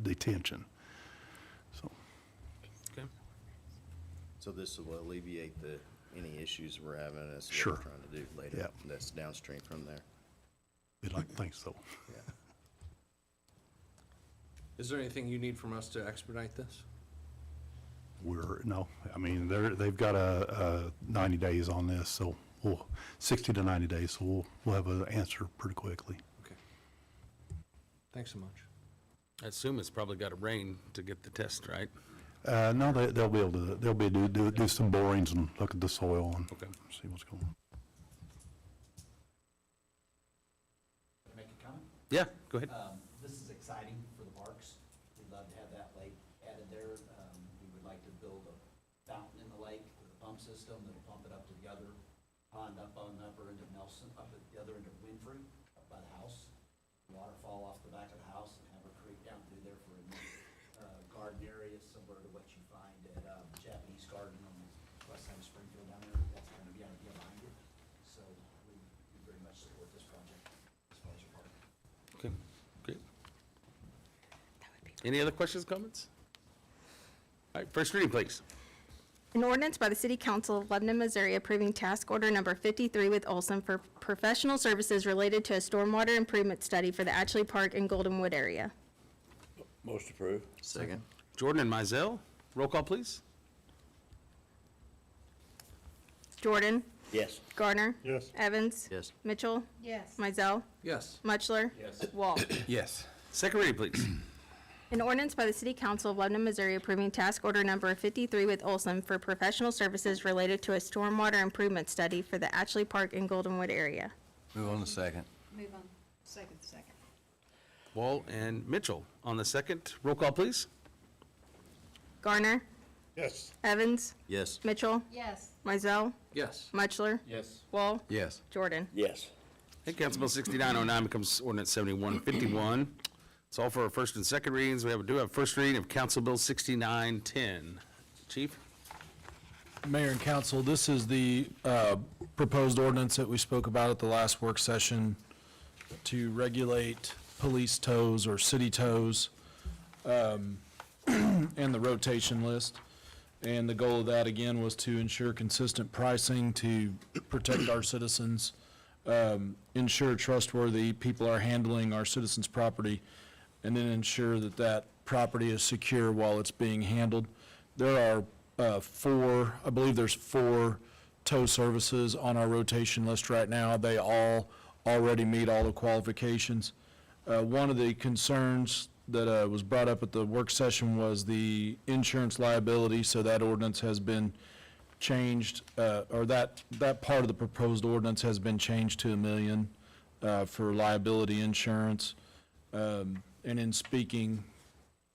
detention. So, Okay. So this will alleviate any issues we're having as Sure. we're trying to do later. Yeah. That's downstream from there. we'd like to think so. Yeah. Is there anything you need from us to expedite this? They've got a 90 days on this, so 60 to 90 days, so we'll have an answer pretty quickly. Okay. Thanks so much. I assume it's probably got to rain to get the test, right? No, they'll be able to, do some borings and look at the soil and Okay. see what's going on. Make a comment? Yeah, go ahead. This is exciting for the parks. We'd love to have that lake added there. We would like to build a fountain in the lake with a pump system that'll pump it up to the other pond up on the upper end of Nelson, up at the other end of Winfrey, up by the house. Waterfall off the back of the house and have a creek down through there for a garden area similar to what you find at Japanese Garden on the west side of Springfield down there. That's kind of the idea behind it. So we very much support this project as far as your park. Okay, great. Any other questions, comments? All right, first reading, please. An ordinance by the City Council of Lebanon, Missouri approving task order number 53 with Olson for professional services related to a stormwater improvement study for the Atchley Park and Goldenwood area. Most approved. Second. Jordan and Mizell, roll call, please. Jordan? Yes. Garner? Yes. Evans? Yes. Mitchell? Yes. Mizell? Yes. Mutchler? Yes. Wall? Yes. Second reading, please. An ordinance by the City Council of Lebanon, Missouri approving task order number 53 with Olson for professional services related to a stormwater improvement study for the Ashley Park and Goldenwood area. Move on to second. Move on. Second. Wall and Mitchell on the second. Roll call, please. Garner. Yes. Evans. Yes. Mitchell. Yes. Mizell. Yes. Mutchler. Yes. Wall. Yes. Jordan. Yes. Okay, Council Bill 6909 becomes ordinance 7151. It's all for our first and second readings. We do have first reading of Council Bill 6910. Chief? Mayor and council, this is the proposed ordinance that we spoke about at the last work session to regulate police tows or city tows, and the rotation list. And the goal of that, again, was to ensure consistent pricing, to protect our citizens, ensure trustworthy people are handling our citizens' property, and then ensure that that property is secure while it's being handled. There are I believe there's 4 tow services on our rotation list right now. They all already meet all the qualifications. One of the concerns that was brought up at the work session was the insurance liability, so that ordinance has been changed, or that part of the proposed ordinance has been changed to $1 million for liability insurance. And in speaking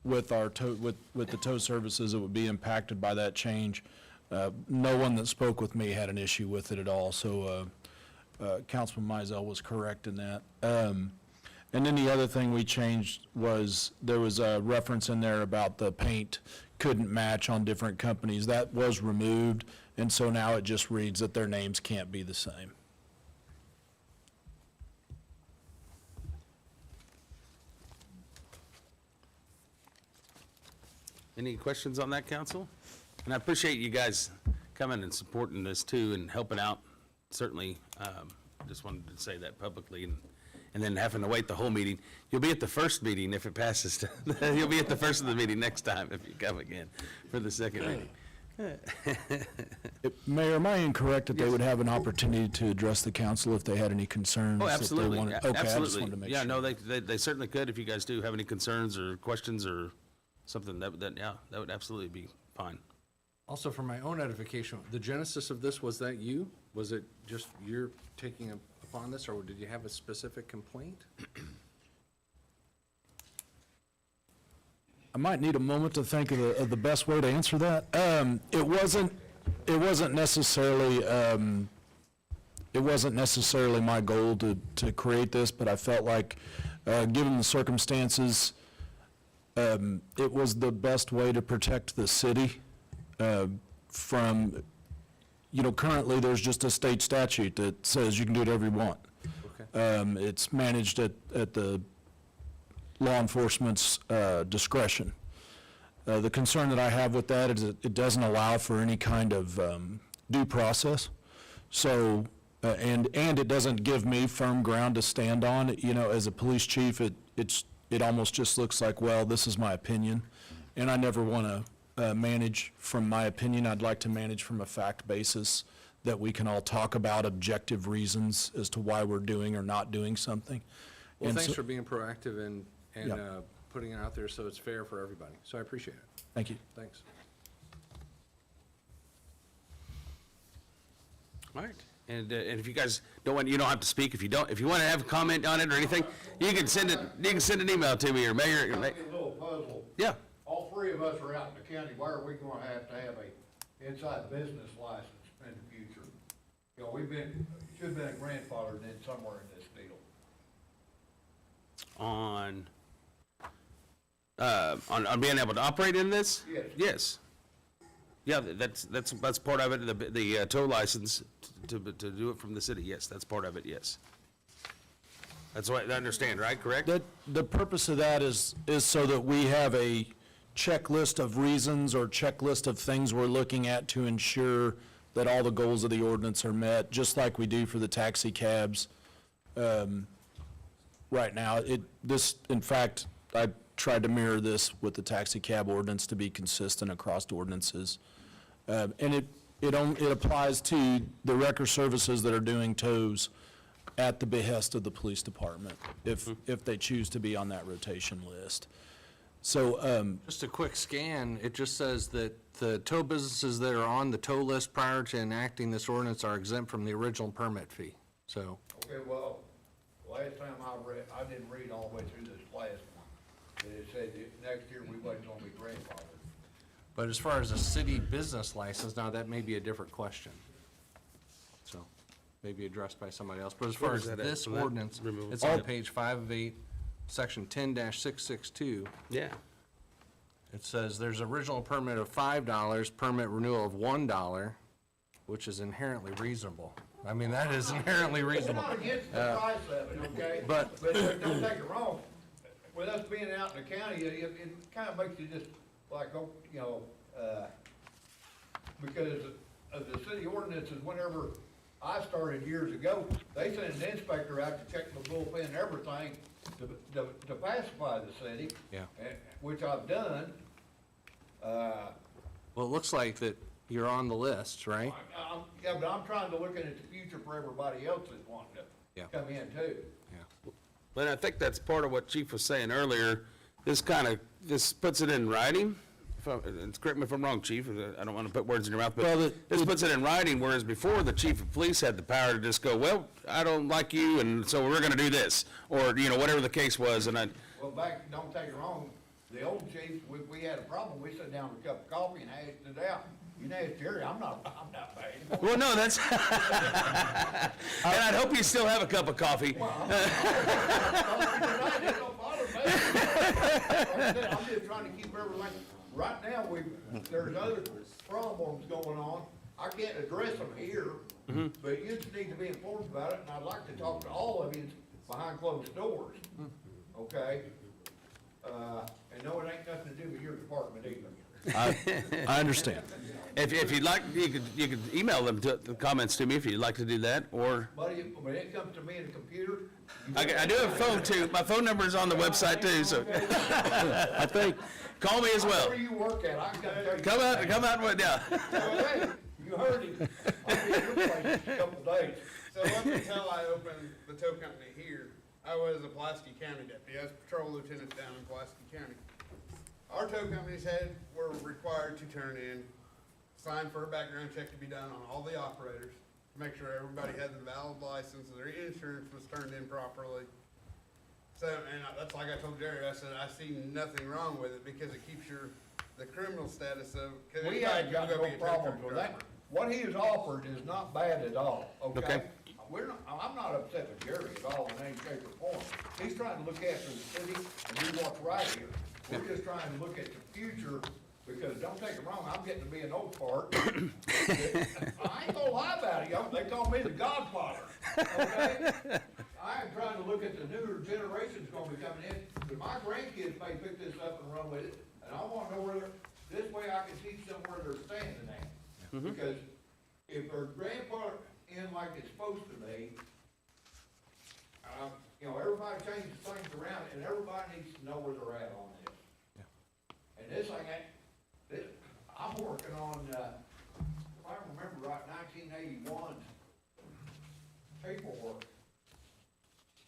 with our with the tow services that would be impacted by that change, no one that spoke with me had an issue with it at all, so Councilman Mizell was correct in that. And then the other thing we changed was there was a reference in there about the paint couldn't match on different companies. That was removed, and so now it just reads that their names can't be the same. Any questions on that, council? And I appreciate you guys coming and supporting this too and helping out. Certainly, just wanted to say that publicly, and then having to wait the whole meeting. You'll be at the first meeting if it passes. You'll be at the first of the meeting next time if you come again for the second meeting. Mayor, am I incorrect that they would have an opportunity to address the council if they had any concerns? Oh, if they absolutely. wanted- Yeah, Okay, I just absolutely. wanted to make Yeah, sure. no, they certainly could if you guys do have any concerns or questions or something, that would absolutely be fine. Also, for my own edification, the genesis of this, was that you? Was it just you're taking upon this, or did you have a specific complaint? I might need a moment to think of the best way to answer that. It wasn't necessarily my goal to create this, but I felt like, given the circumstances, it was the best way to protect the city from, currently there's just a state statute that says you can do whatever you want. Okay. It's managed at the law enforcement's discretion. The concern that I have with that is that it doesn't allow for any kind of due process. So, and it doesn't give me firm ground to stand on. As a police chief, it almost just looks like, well, this is my opinion. And I never want to manage from my opinion. I'd like to manage from a fact basis that we can all talk about objective reasons as to why we're doing or not doing something. Well, And thanks so- for being proactive and Yep. putting it out there so it's fair for everybody. So I appreciate it. Thank you. Thanks. All right. And if you guys you don't have to speak. If you want to have a comment on it or anything, you can send an email to me or mayor. A little puzzle. Yeah. All 3 of us are out in the county. Why are we gonna have a inside business license in the future? Should've been a grandfathered in somewhere in this deal. On being able to operate in this? Yes. Yes. Yeah, that's part of it, the tow license to do it from the city, yes, that's part of it, yes. That's what I understand, right, correct? The purpose of that is so that we have a checklist of reasons or checklist of things we're looking at to ensure that all the goals of the ordinance are met, just like we do for the taxi cabs. Right now, in fact, I tried to mirror this with the taxi cab ordinance to be consistent across ordinances. And it applies to the wrecker services that are doing tows at the behest of the police department, if they choose to be on that rotation list. So, just a quick scan, it just says that the tow businesses that are on the tow list prior to enacting this ordinance are exempt from the original permit fee, so. Okay, well, last time I didn't read all the way through this last one, but it said that next year we wasn't gonna be grandfathered. But as far as a city business license, now that may be a different question. So, maybe addressed by somebody else, but as far Where as is that at? this From that ordinance, removal? it's on page 5 of 8, section 10-662. Yeah. It says there's original permit of $5, permit renewal of $1, which is inherently reasonable. I mean, that is inherently reasonable. We're not against the price of it, okay? But- But don't take it wrong, with us being out in the county, it kind of makes you just like, oh, you know, because of the city ordinances, whenever I started years ago, they sent an inspector out to check the bullpen and everything to pacify the city. Yeah. Which I've done. Well, it looks like that you're on the list, right? Yeah, but I'm trying to look at the future for everybody else that's wanting Yeah. to come in too. But I think that's part of what Chief was saying earlier. This puts it in writing. Correct me if I'm wrong, Chief, I don't want to put words in your mouth, but this puts it in writing, whereas before, the chief of police had the power to just go, well, I don't like you, and so we're gonna do this, or, you know, whatever the case was, and Well, don't take it wrong, the old chief, we had a problem, we sat down with a cup of coffee and hashed it out. You know, Jerry, I'm not bad. well, no, that's, and I'd hope you still have a cup of coffee. I'm just trying to keep everything, right now, there's other problems going on, I can't address them here, but you just need to be informed about it, and I'd like to talk to all of you behind closed doors, okay? And no, it ain't nothing to do with your department either. I understand. If you'd like, you could email them the comments to me if you'd like to do that, or, Buddy, when it comes to me and the computer. I do have a phone too, my phone number is on the website too, so. I think, call me as well. Where you work at, I can tell you. Come out, with yeah. Hey, you heard him. I'll be at your place in a couple days. So up until I opened the tow company here, I was a Pulaski County deputy. I was patrol lieutenant down in Pulaski County. Our tow companies were required to turn in, sign for a background check to be done on all the operators, to make sure everybody had the valid license, their insurance was turned in properly. So, and that's like I told Jerry, I said, I see nothing wrong with it because it keeps the criminal status of. 'cause We anybody ain't got can go no be a tow problems truck with that. driver. What he has offered is not bad at all, okay? Okay. I'm not upset with Jerry at all in any shape or form. He's trying to look after the city and do what's right here. We're just trying to look at the future, because don't take it wrong, I'm getting to be an old fart. I ain't gonna lie about it, y'all. They call me the godfather, okay? I am trying to look at the newer generation's gonna be coming in, but my grandkids may pick this up and run with it, and I wanna know this way I can teach them where they're standing at. Because if their grandpa in like it's supposed to be, you know, everybody changes things around, and everybody needs to know where they're at on this. And this thing I'm working on, if I remember right, 1981 paperwork,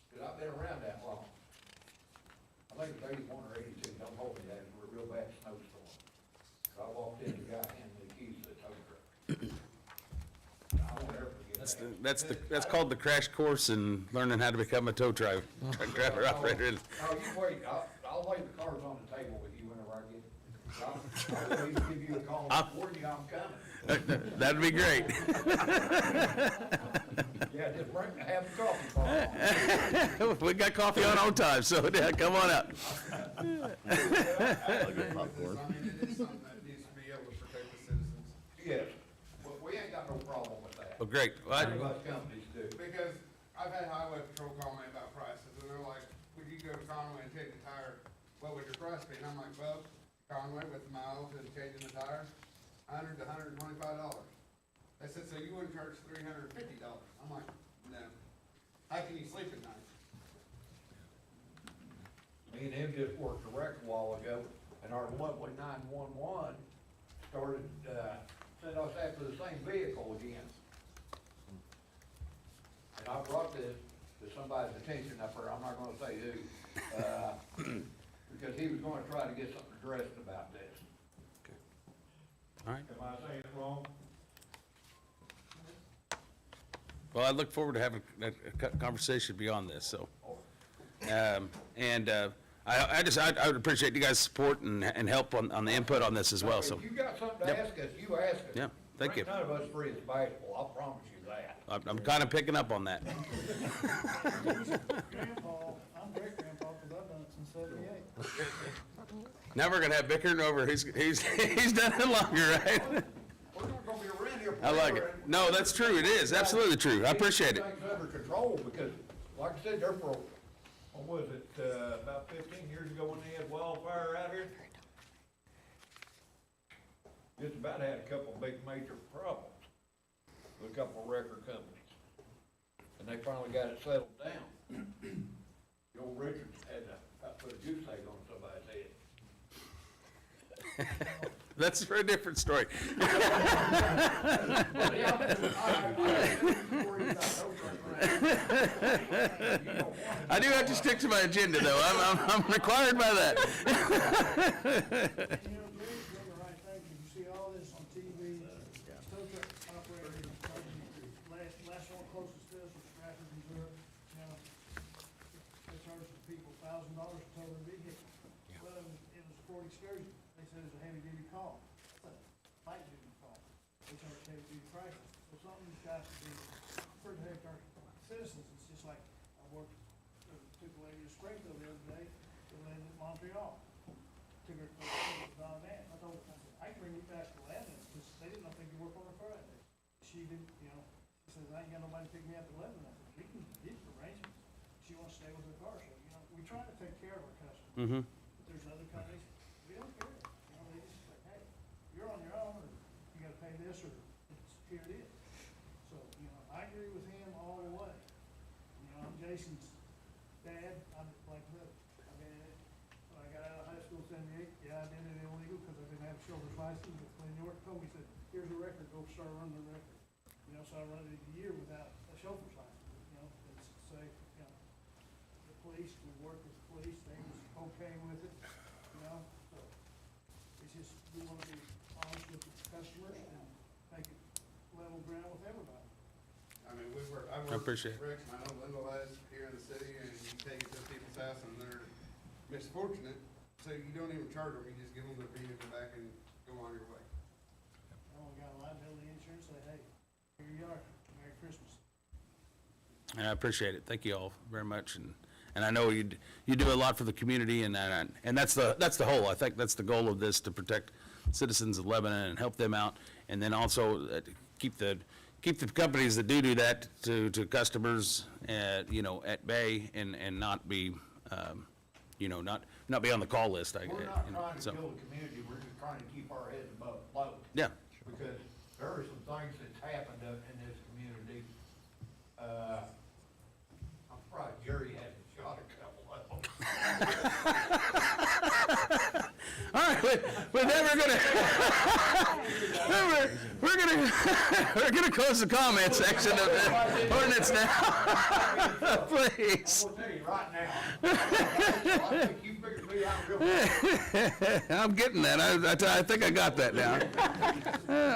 because I've been around that long. I think it's 81 or 82, don't hold me to that, it was a real bad snowstorm. So I walked in, the guy handed me the keys to the tow truck. I won't ever forget that. That's called the crash course in learning how to become a tow truck driver operator. No, you wait, I'll lay the cards on the table with you whenever I get it. I'll even give you a call before you, I'm coming. That'd be great. Yeah, just have a coffee for me. We got coffee on time, so yeah, come on out. I mean, it is something that needs to be able to protect the citizens. Yes, but we ain't got no problem with that. Well, great. Well, Most companies do. Because I've had highway patrol call me about prices, and they're like, would you go to Conway and take the tire, what would your price be? And I'm like, well, Conway with the miles and changing the tire, $100 to $125. They said, so you wouldn't charge $350? I'm like, no. How can you sleep at night? Me and him just worked a wreck a while ago, and our lovely 911 started, sent us after the same vehicle again. And I brought this to somebody's attention up there, I'm not gonna say who. because he was gonna try to get something addressed about this. All right. Am I saying it wrong? Well, I look forward to having a conversation beyond this, so. I would appreciate you guys' support and help on the input on this as well, so. If you got something to Yep. ask us, you ask us. Yeah, thank you. None of us free as basketball, I promise you that. I'm kind of picking up on that. Grandpa, I'm great grandpa, because I've done it since '78. Now we're gonna have bickering over, he's done it longer, right? We're not gonna be around here I like it. forever. No, that's true, it is, absolutely true. I appreciate it. Things under control, because, like I said, there for, what was it, about 15 years ago when they had wildfire out here? Just about had a couple big major problems with a couple of record companies. And they finally got it settled down. The old Richards had to put a juice egg on somebody's head. That's for a different story. I do have to stick to my agenda, though. I'm required by that. You know, Jerry's doing the right thing, 'cause you see all this on TV, tow truck operators, last one closest to us was Stratford, Missouri. Now, they charge the people $1,000 to tow their vehicle. Well, it was Ford excursion, they said it was a heavy-duty call, light-duty call, they charge heavy-duty prices. So something's got to be, for the heck, our citizens, it's just like, I worked, took a lady to Springfield the other day, they landed in Montreal. Took her to Don Van. I told her, I said, I can bring you back to Lebanon, because they didn't know if they could work on a Friday. She didn't, you know, she says, I ain't got nobody to pick me up in Lebanon. I said, we can arrange it. She wants to stay with her car, so, you know, we try to take care of our customers. Mm-hmm. But there's other companies, we don't care. You know, they just like, hey, you're on your own, or you gotta pay this, or here it is. So, you know, I agree with him all the way. You know, I'm Jason's dad, I'm like, look, I mean, when I got out of high school in '78, yeah, I did it illegal because I didn't have a chauffeur's license, but Glenn York told me, he said, here's a record, go start running the record. You know, so I run it a year without a chauffeur's license, you know, and say, you know, the police, we work with the police, they was okay with it, you know, so it's just, we wanna be honest with the customers and make it level ground with everybody. I mean, I I work appreciate it. with Rick, and I know Linda has here in the city, and you take it to people's house and they're misfortunate, so you don't even charge them, you just give them their vehicle back and go on your way. Oh, we got a liability insurance, say, hey, here you are, Merry Christmas. And I appreciate it. Thank you all very much. And I know you do a lot for the community, and that's the whole. I think that's the goal of this, to protect citizens of Lebanon and help them out, and then also keep the companies that do that to customers at, you know, at bay, and not be, you know, not be on the call list. We're not you know, trying to so. kill the community, we're just trying to keep our heads above float. Yeah. Because there are some things that's happened up in this community. I'm surprised Jerry hasn't shot a couple of them. All right, we're never gonna, we're gonna close the comment section of the ordinance now. Please. I'm gonna tell you right now, I think you figured me out real quick. I'm getting that. I think I got that now.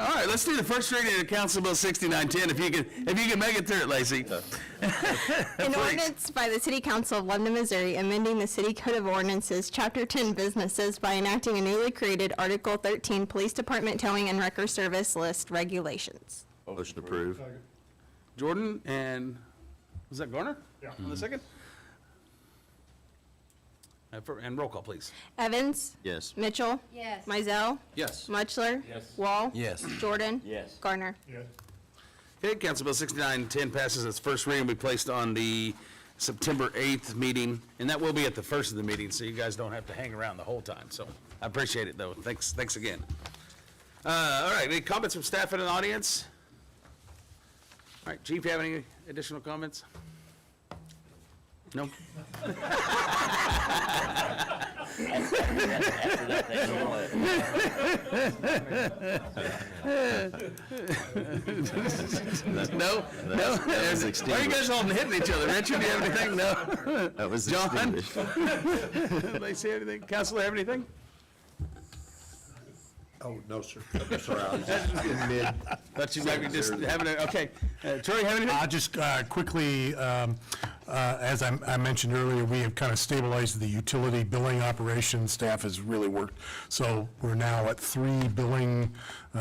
All right, let's do the first reading of Council Bill 6910, if you can make it through it, Lacey. An ordinance by the City Council of Lebanon, Missouri, amending the City Code of Ordinances, Chapter 10 Businesses by enacting a newly created Article 13 Police Department Towing and Wrecker Service List Regulations. Motion approved. Jordan and, was that Garner? Yeah. On the second? And roll call, please. Evans? Yes. Mitchell? Yes. Mizell? Yes. Mutchler? Yes. Wall? Yes. Jordan? Yes. Garner? Yes. Okay, Council Bill 6910 passes its first reading, will be placed on the September 8th meeting, and that will be at the first of the meeting, so you guys don't have to hang around the whole time, so I appreciate it, though. Thanks again. All right, any comments from staff in the audience? All right, Chief, you have any additional comments? No? After that, they don't let. No? Why are you guys all hitting each other? Richard, do you have anything? No? That was John? extinguished. Anybody see anything? Counselor, have anything? Oh, no, sir. Sorry, I was in mid. Thought you might be just having a, okay. Troy, have anything? Just quickly, as I mentioned earlier, we have kind of stabilized the utility billing operation. Staff has really worked. So we're now at 3 billing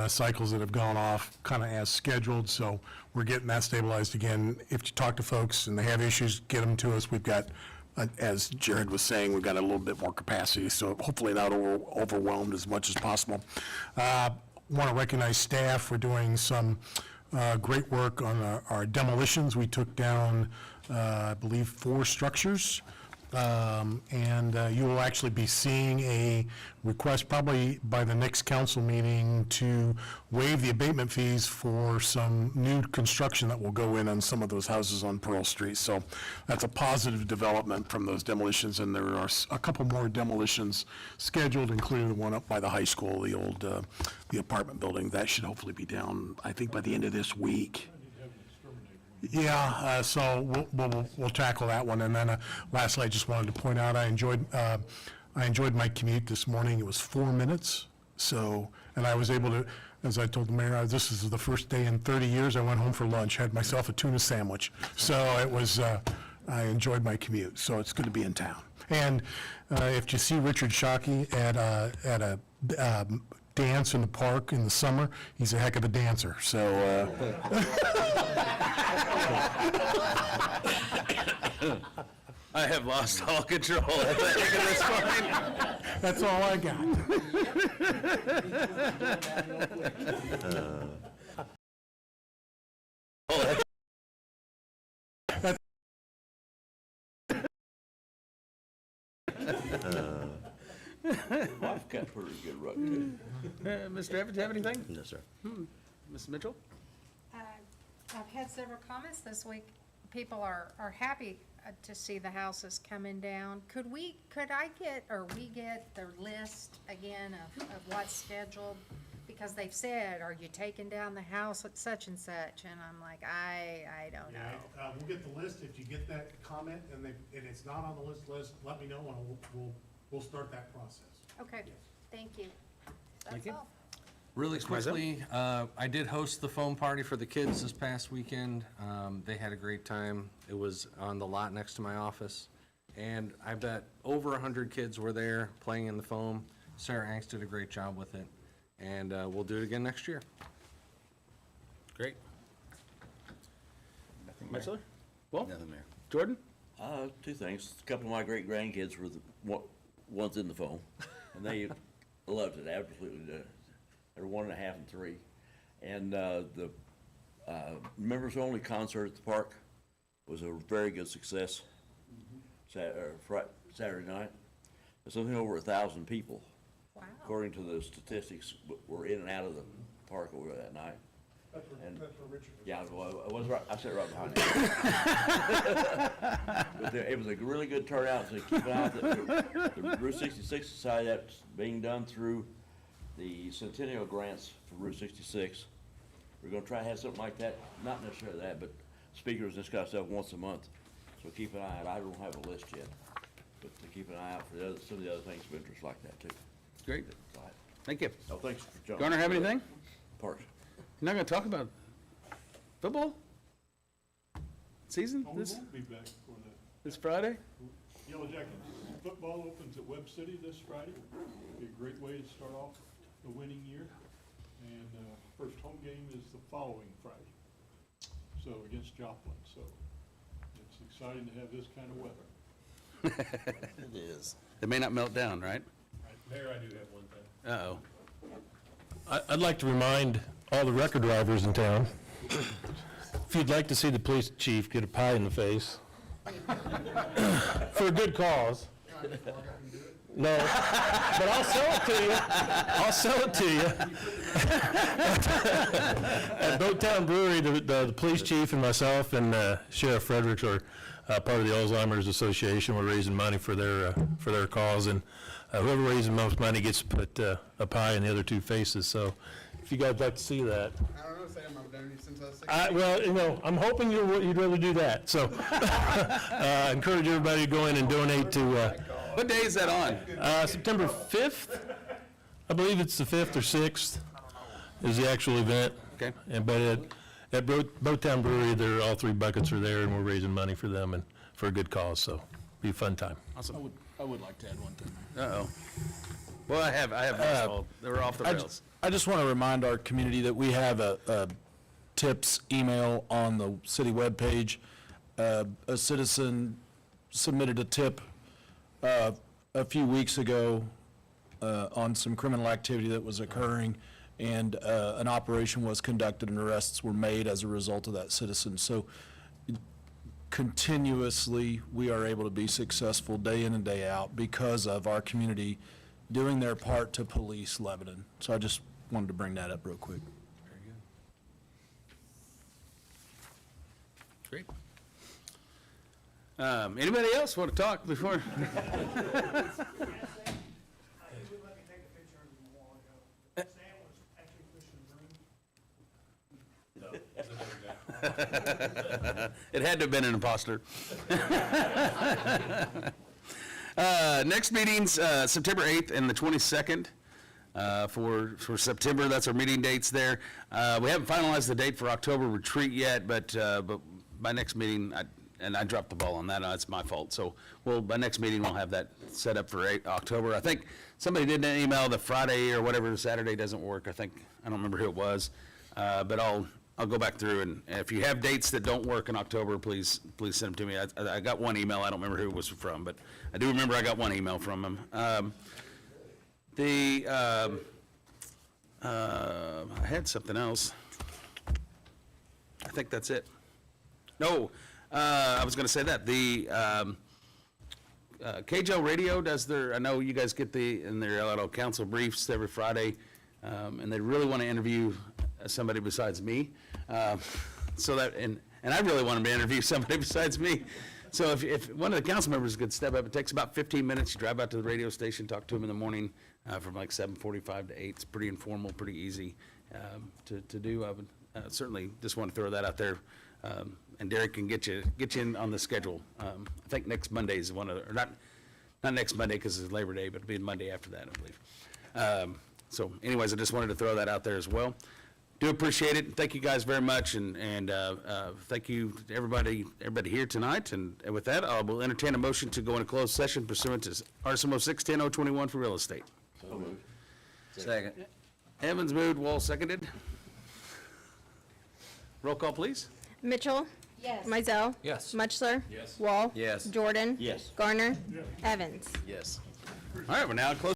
cycles that have gone off kind of as scheduled. So we're getting that stabilized again. If you talk to folks and they have issues, get them to us. We've got, as Jared was saying, we've got a little bit more capacity, so hopefully not overwhelmed as much as possible. Want to recognize staff for doing some great work on our demolitions. We took down, I believe, 4 structures. And you will actually be seeing a request probably by the next council meeting to waive the abatement fees for some new construction that will go in on some of those houses on Pearl Street. So that's a positive development from those demolitions, and there are a couple more demolitions scheduled, including the one up by the high school, the old, the apartment building. That should hopefully be down, I think, by the end of this week. Yeah, so we'll tackle that one. And then lastly, I just wanted to point out, I enjoyed my commute this morning. It was 4 minutes. So, and I was able to, as I told the mayor, this is the first day in 30 years I went home for lunch, had myself a tuna sandwich. So it was, I enjoyed my commute. So it's good to be in town. And if you see Richard Shockey at a dance in the park in the summer, he's a heck of a dancer. So. I have lost all control. I think at this point. That's all I got. I've got pretty good luck too. Mr. Evans, have anything? No, sir. Mrs. Mitchell? I've had several comments this week. People are happy to see the houses coming down. Could we get the list again of what's scheduled? Because they've said, are you taking down the house at such and such? And I'm like, I don't know. We'll get the list. If you get that comment and it's not on the list, let me know and we'll start that process. Okay, thank you. Thank That's you. all. Really quickly, I did host the foam party for the kids this past weekend. They had a great time. It was on the lot next to my office. And I bet over 100 kids were there playing in the foam. Sarah Angst did a great job with it. And we'll do it again next year. Great. Mitchell? Well, Nothing, Mayor. Jordan? 2 things. A couple of my great grandkids were the ones in the phone, and they loved it, absolutely did. They were 1.5 and 3. And the members only concert at the park was a very good success. Saturday night, there's something over 1,000 people. Wow. According to the statistics, were in and out of the park over that night. That's where Richard. Yeah, well, I was right, I sat right behind him. But it was a really good turnout, so keep an eye out. The Route 66 side, that's being done through the Centennial grants for Route 66. We're gonna try to have something like that, not necessarily that, but speakers and this kind of stuff once a month. So keep an eye out. I don't have a list yet, but to keep an eye out for some of the other things of interest like that too. Great. Thank you. Oh, thanks for jumping. Garner, have anything? Parks. You're not going to talk about football season We won't be back for this Friday? Yellow Jacket football opens at Webb City this Friday. Be a great way to start off the winning year. And first home game is the following Friday, so against Joplin. So it's exciting to have this kind of weather. It is. It may not melt down, right? Mayor, I do have one thing. Uh-oh. I'd like to remind all the record drivers in town, if you'd like to see the police chief get a pie in the face, for a good cause. No, but I'll sell it to you. I'll sell it to you. At Boattown Brewery, the police chief and myself and Sheriff Fredericks are part of the Alzheimer's Association. We're raising money for their cause, and Whoever raises the most money gets to put a pie in the other two faces, so if you guys like to see that. I don't know, Sam, I've known you since I was 16. Well, you know, I'm hoping you'd rather do that, so encourage everybody to go in and donate to, What day is that on? September 5th? I believe it's the 5th or 6th is the actual event. Okay. And, but at Boattown Brewery, all three buckets are there, and we're raising money for them and for a good cause, so be a fun time. Awesome. I would like to add one thing. Uh-oh. Well, I have those all. They were off the rails. I just want to remind our community that we have a tips email on the city webpage. A citizen submitted a tip a few weeks ago on some criminal activity that was occurring, and an operation was conducted and arrests were made as a result of that citizen. So continuously, we are able to be successful day in and day out because of our community doing their part to police Lebanon. So I just wanted to bring that up real quick. Great. Anybody else want to talk before? It had to have been an imposter. Next meeting's September 8th and the 22nd. For September, that's our meeting dates there. We haven't finalized the date for October retreat yet, but by next meeting, I dropped the ball on that. It's my fault. So, by next meeting, we'll have that set up for October. I think somebody did an email the Friday or whatever, Saturday doesn't work. I don't remember who it was, but I'll go back through, and if you have dates that don't work in October, please send them to me. I got one email. I don't remember who it was from, but I do remember I got one email from him. I had something else. I think that's it. No, I was going to say that. The KJO Radio does I know you guys get in their little council briefs every Friday, and they really want to interview somebody besides me. And I really want them to interview somebody besides me. So if one of the council members could step up, it takes about 15 minutes. You drive out to the radio station, talk to them in the morning from like 7:45 to 8. It's pretty informal, pretty easy to do. I would certainly just want to throw that out there. And Derek can get you in on the schedule. I think next Monday is or not next Monday because it's Labor Day, but it'll be Monday after that, I believe. So anyways, I just wanted to throw that out there as well. Do appreciate it. Thank you guys very much, and thank you to everybody here tonight. And with that, I will entertain a motion to go into closed session pursuant to RSMO 610-021 for real estate. So moved. Second. Evans moved, Wall seconded. Roll call, please. Mitchell? Yes. Mizell? Yes. Mutchler? Yes. Wall? Yes. Jordan? Yes. Garner? Evans? Yes. All right, we're now in closed